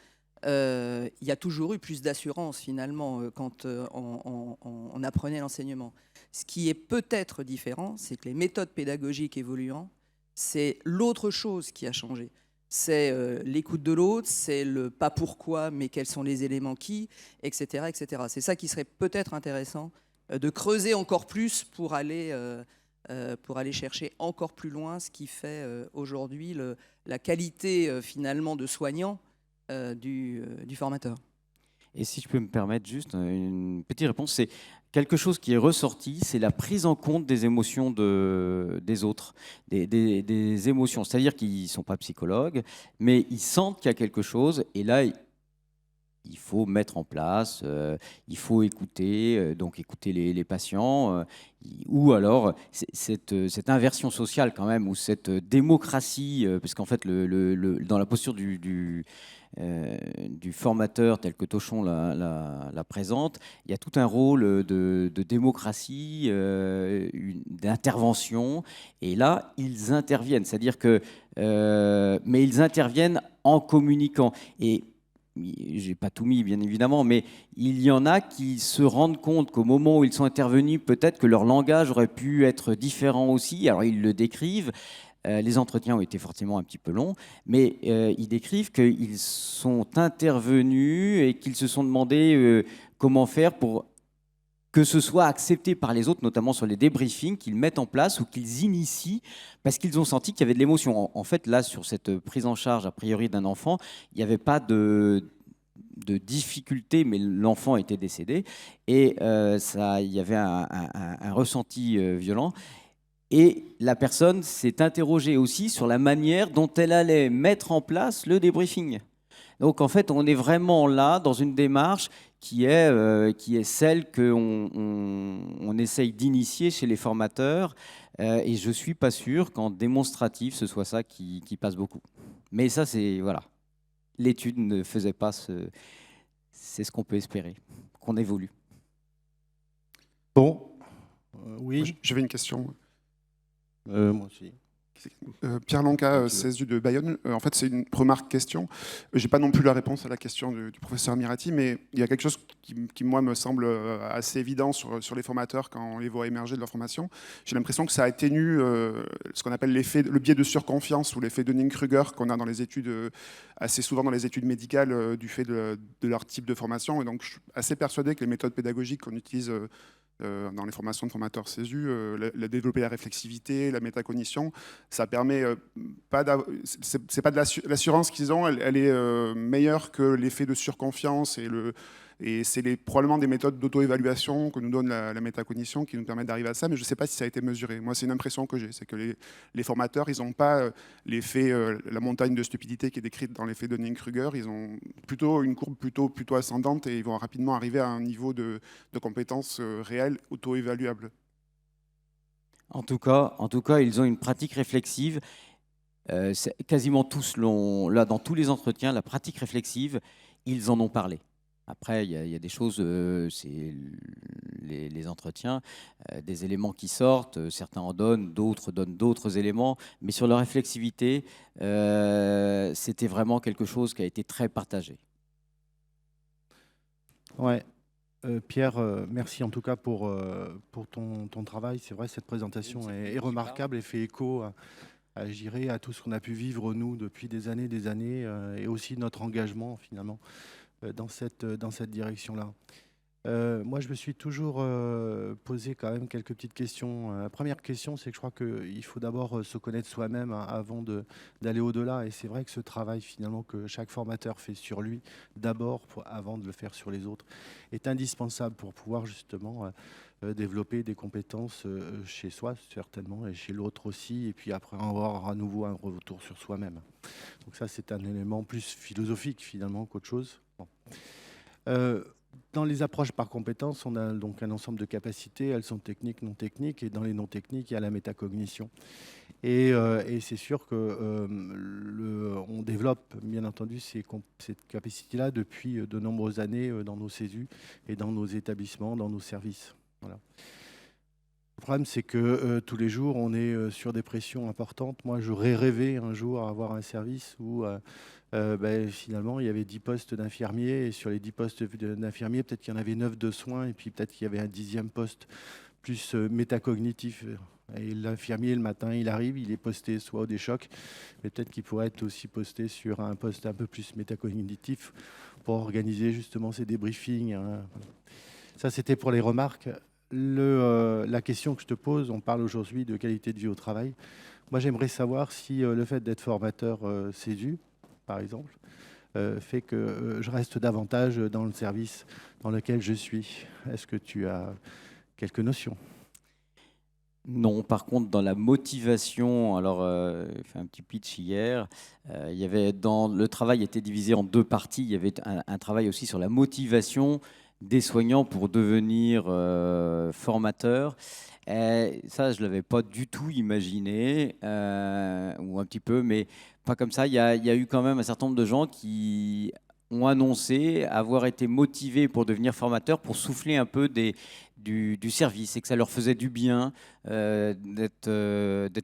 il y a toujours eu plus d'assurance finalement quand on apprenait l'enseignement. Ce qui est peut-être différent, c'est que les méthodes pédagogiques évoluant, c'est l'autre chose qui a changé. C'est l'écoute de l'autre, c'est le pas pourquoi, mais quels sont les éléments qui, etc. etc. C'est ça qui serait peut-être intéressant de creuser encore plus pour aller chercher encore plus loin ce qui fait aujourd'hui la qualité finalement de soignant du formateur. Et si je peux me permettre juste une petite réponse, c'est quelque chose qui est ressorti, c'est la prise en compte des émotions des autres, des émotions. C'est-à-dire qu'ils ne sont pas psychologues, mais ils sentent qu'il y a quelque chose, et là, il faut mettre en place, il faut écouter, donc écouter les patients, ou alors cette inversion sociale quand même, ou cette démocratie, parce qu'en fait, dans la posture du formateur tel que Tochon la présente, il y a tout un rôle de démocratie, d'intervention, et là, ils interviennent, c'est-à-dire que, mais ils interviennent en communiquant. Et j'ai pas tout mis, bien évidemment, mais il y en a qui se rendent compte qu'au moment où ils sont intervenus, peut-être que leur langage aurait pu être différent aussi. Alors, ils le décrivent. Les entretiens ont été forcément un petit peu longs, mais ils décrivent qu'ils sont intervenus et qu'ils se sont demandé comment faire pour que ce soit accepté par les autres, notamment sur les débriefings qu'ils mettent en place ou qu'ils initient, parce qu'ils ont senti qu'il y avait de l'émotion. En fait, là, sur cette prise en charge, a priori, d'un enfant, il n'y avait pas de difficulté, mais l'enfant était décédé, et il y avait un ressenti violent. Et la personne s'est interrogée aussi sur la manière dont elle allait mettre en place le débriefing. Donc, en fait, on est vraiment là dans une démarche qui est celle qu'on essaye d'initier chez les formateurs. Et je ne suis pas sûr qu'en démonstratif, ce soit ça qui passe beaucoup. Mais ça, c'est... Voilà. L'étude ne faisait pas ce... C'est ce qu'on peut espérer, qu'on évolue. Bon, oui. J'avais une question. Moi aussi. Pierre Lanca, CSU de Bayonne. En fait, c'est une remarque question. Je n'ai pas non plus la réponse à la question du professeur Mirati, mais il y a quelque chose qui moi, me semble assez évident sur les formateurs quand on les voit émerger de leur formation. J'ai l'impression que ça atténue ce qu'on appelle le biais de surconfiance ou l'effet Dunning-Kruger qu'on a dans les études, assez souvent dans les études médicales, du fait de leur type de formation. Et donc, je suis assez persuadé que les méthodes pédagogiques qu'on utilise dans les formations de formateurs CESU, développer la réflexivité, la métacognition, ça permet pas c'est pas de l'assurance qu'ils ont, elle est meilleure que l'effet de surconfiance et c'est probablement des méthodes d'auto-évaluation que nous donne la métacognition qui nous permettent d'arriver à ça, mais je ne sais pas si ça a été mesuré. Moi, c'est une impression que j'ai, c'est que les formateurs, ils n'ont pas l'effet, la montagne de stupidité qui est décrite dans l'effet de Dunning-Kruger, ils ont plutôt une courbe plutôt ascendante et ils vont rapidement arriver à un niveau de compétences réelles, auto-évaluables. En tout cas, ils ont une pratique réflexive. Quasiment tous l'ont, là, dans tous les entretiens, la pratique réflexive, ils en ont parlé. Après, il y a des choses, c'est les entretiens, des éléments qui sortent, certains en donnent d'autres éléments, mais sur la réflexivité, c'était vraiment quelque chose qui a été très partagé. Ouais. Pierre, merci en tout cas pour ton travail. C'est vrai, cette présentation est remarquable et fait écho à tout ce qu'on a pu vivre, nous, depuis des années, et aussi notre engagement, finalement, dans cette direction-là. Moi, je me suis toujours posé quand même quelques petites questions. La première question, c'est que je crois qu'il faut d'abord se connaître soi-même avant d'aller au-delà. Et c'est vrai que ce travail, finalement, que chaque formateur fait sur lui, d'abord, avant de le faire sur les autres, est indispensable pour pouvoir justement développer des compétences chez soi, certainement, et chez l'autre aussi, et puis après avoir à nouveau un retour sur soi-même. Donc ça, c'est un élément plus philosophique, finalement, qu'autre chose. Bon. Dans les approches par compétences, on a donc un ensemble de capacités, elles sont techniques, non techniques, et dans les non techniques, il y a la métacognition. Et c'est sûr que on développe, bien entendu, cette capacité-là depuis de nombreuses années dans nos CESU et dans nos établissements, dans nos services. Voilà. Le problème, c'est que tous les jours, on est sur des pressions importantes. Moi, j'aurais rêvé un jour avoir un service où finalement, il y avait 10 postes d'infirmiers. Et sur les 10 postes d'infirmiers, peut-être qu'il y en avait 9 de soins. Et puis peut-être qu'il y avait un 10e poste plus métacognitif. Et l'infirmier, le matin, il arrive, il est posté soit au déchoc, mais peut-être qu'il pourrait être aussi posté sur un poste un peu plus métacognitif pour organiser justement ces débriefings. Hein. Ça, c'était pour les remarques. La question que je te pose, on parle aujourd'hui de qualité de vie au travail. Moi, j'aimerais savoir si le fait d'être formateur CESU, par exemple, fait que je reste davantage dans le service dans lequel je suis. Est-ce que tu as quelques notions ? Non, par contre, dans la motivation, alors j'ai fait un petit pitch hier, il y avait le travail était divisé en deux parties. Il y avait un travail aussi sur la motivation des soignants pour devenir formateurs. Et ça, je ne l'avais pas du tout imaginé, ou un petit peu, mais pas comme ça. Il y a eu quand même un certain nombre de gens qui ont annoncé avoir été motivés pour devenir formateurs, pour souffler un peu du service et que ça leur faisait du bien d'être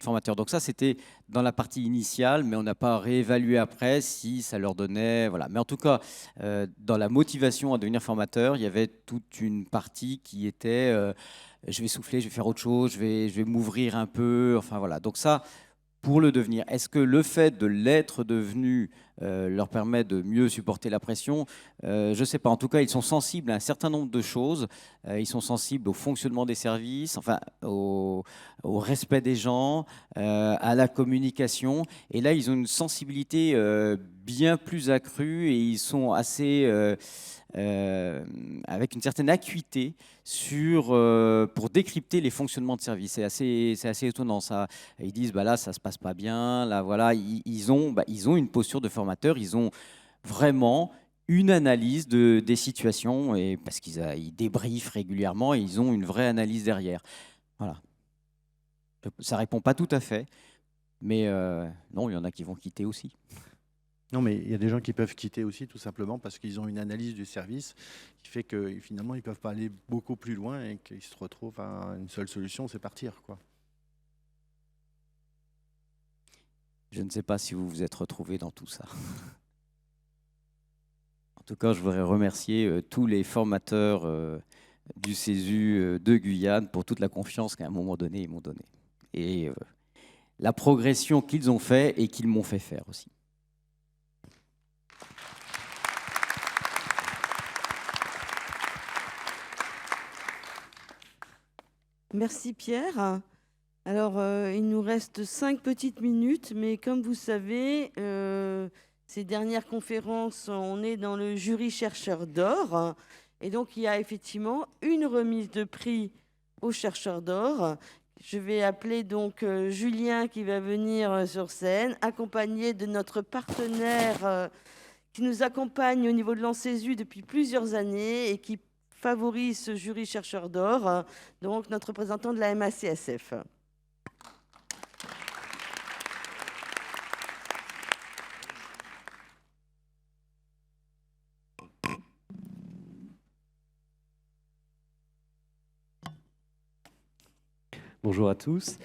formateurs. Donc ça, c'était dans la partie initiale, mais on n'a pas réévalué après si ça leur donnait... Voilà. Mais en tout cas, dans la motivation à devenir formateur, il y avait toute une partie qui était je vais souffler, je vais faire autre chose, je vais m'ouvrir un peu, enfin voilà. Donc ça, pour le devenir, est-ce que le fait de l'être devenu leur permet de mieux supporter la pression ? Je ne sais pas. En tout cas, ils sont sensibles à un certain nombre de choses. Ils sont sensibles au fonctionnement des services, enfin au respect des gens, à la communication. Et là, ils ont une sensibilité bien plus accrue et ils sont assez... avec une certaine acuité pour décrypter les fonctionnements de service. C'est assez étonnant ça. Ils disent là ça se passe pas bien, là voilà, ils ont une posture de formateur, ils ont vraiment une analyse des situations, et parce qu'ils débriefent régulièrement et ils ont une vraie analyse derrière. Voilà. Ça répond pas tout à fait, mais non, il y en a qui vont quitter aussi. Non, mais il y a des gens qui peuvent quitter aussi tout simplement parce qu'ils ont une analyse du service qui fait que finalement ils ne peuvent pas aller beaucoup plus loin et qu'ils se retrouvent à une seule solution, c'est partir, quoi. Je ne sais pas si vous vous êtes retrouvés dans tout ça. En tout cas, je voudrais remercier tous les formateurs du CESU de Guyane pour toute la confiance qu'à un moment donné, ils m'ont donnée. Et la progression qu'ils ont fait et qu'ils m'ont fait faire aussi. Merci Pierre. Alors, il nous reste 5 petites minutes, mais comme vous savez, ces dernières conférences, on est dans le jury chercheur d'or. Et donc, il y a effectivement une remise de prix aux chercheurs d'or. Je vais appeler donc Julien qui va venir sur scène, accompagné de notre partenaire qui nous accompagne au niveau de l'ANCESU depuis plusieurs années et qui favorise ce jury chercheur d'or, donc notre représentant de la MACSF. Bonjour à tous.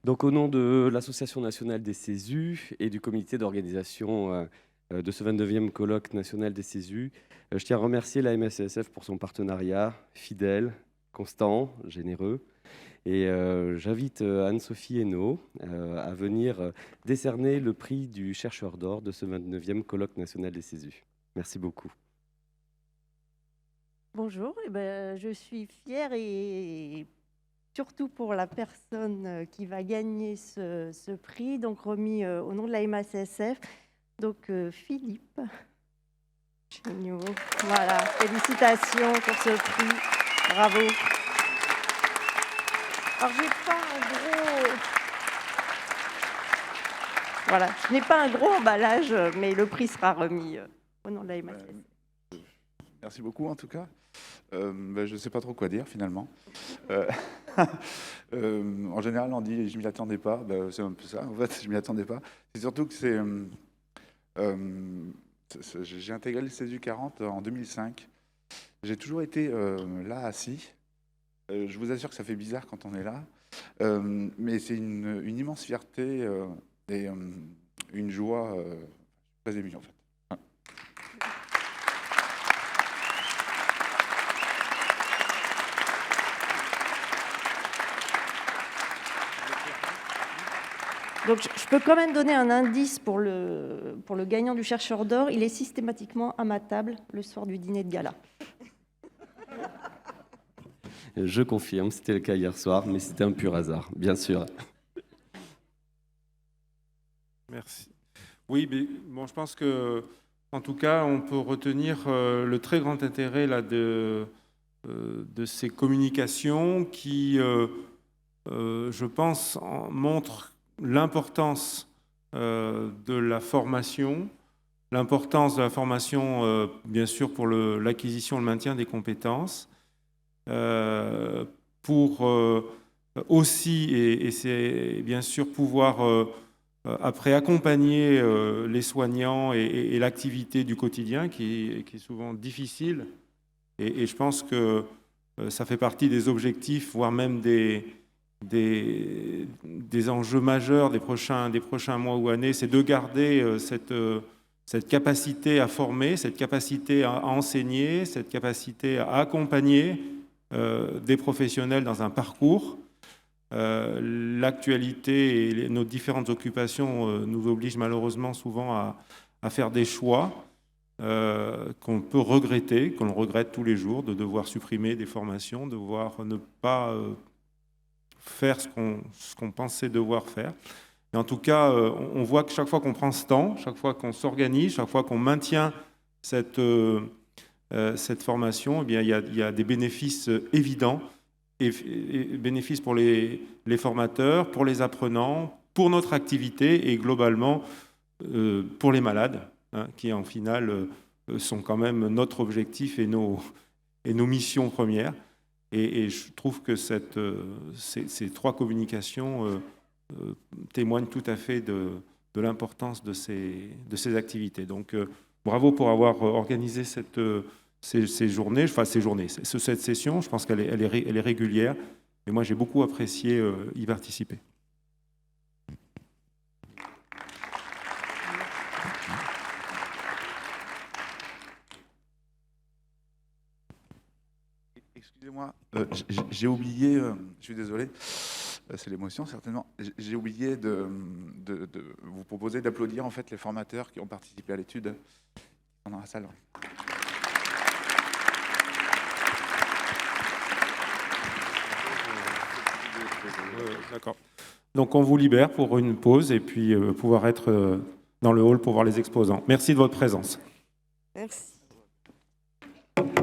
Donc, au nom de l'Association nationale des CESU et du comité d'organisation de ce 29e colloque national des CESU, je tiens à remercier la MACSF pour son partenariat fidèle, constant, généreux. Et j'invite Anne-Sophie Hainaut à venir décerner le prix du chercheur d'or de ce 29e colloque national des CESU. Merci beaucoup. Bonjour, je suis fière et surtout pour la personne qui va gagner ce prix, donc remis au nom de la MACSF, donc Philippe Chéniaud. Voilà, félicitations pour ce prix, bravo. Alors, j'ai pas un gros... Voilà, je n'ai pas un gros emballage, mais le prix sera remis au nom de la MACSF. Merci beaucoup en tout cas. Je ne sais pas trop quoi dire finalement. En général, on dit je m'y attendais pas. C'est un peu ça. En fait, je m'y attendais pas. C'est surtout que j'ai intégré le CESU 40 en 2005. J'ai toujours été là assis. Je vous assure que ça fait bizarre quand on est là, mais c'est une immense fierté et une joie très émue en fait. Donc, je peux quand même donner un indice pour le gagnant du chercheur d'or. Il est systématiquement à ma table le soir du dîner de gala. Je confirme, c'était le cas hier soir, mais c'était un pur hasard, bien sûr. Merci. Oui, mais bon, je pense que, en tout cas, on peut retenir le très grand intérêt là, de ces communications qui, je pense, montrent l'importance de la formation, bien sûr, pour l'acquisition et le maintien des compétences, pour aussi, et c'est bien sûr pouvoir après accompagner les soignants et l'activité du quotidien qui est souvent difficile. Et je pense que ça fait partie des objectifs, voire même des enjeux majeurs des prochains mois ou années, c'est de garder cette capacité à former, cette capacité à enseigner, cette capacité à accompagner des professionnels dans un parcours. L'actualité et nos différentes occupations nous obligent malheureusement souvent à faire des choix qu'on peut regretter, qu'on regrette tous les jours, de devoir supprimer des formations, de devoir ne pas faire ce qu'on pensait devoir faire. Et en tout cas, on voit que chaque fois qu'on prend ce temps, chaque fois qu'on s'organise, chaque fois qu'on maintient cette formation, eh bien, il y a des bénéfices évidents, et bénéfices pour les formateurs, pour les apprenants, pour notre activité et globalement pour les malades, hein, qui en final sont quand même notre objectif et nos missions premières. Et je trouve que ces 3 communications témoignent tout à fait de l'importance de ces activités. Donc, bravo pour avoir organisé cette session. Je pense qu'elle est régulière. Et moi, j'ai beaucoup apprécié y participer. Excusez-moi, j'ai oublié, je suis désolé, c'est l'émotion certainement, j'ai oublié de vous proposer d'applaudir en fait les formateurs qui ont participé à l'étude dans la salle. D'accord. Donc on vous libère pour une pause et puis pouvoir être dans le hall pour voir les exposants. Merci de votre présence. Merci.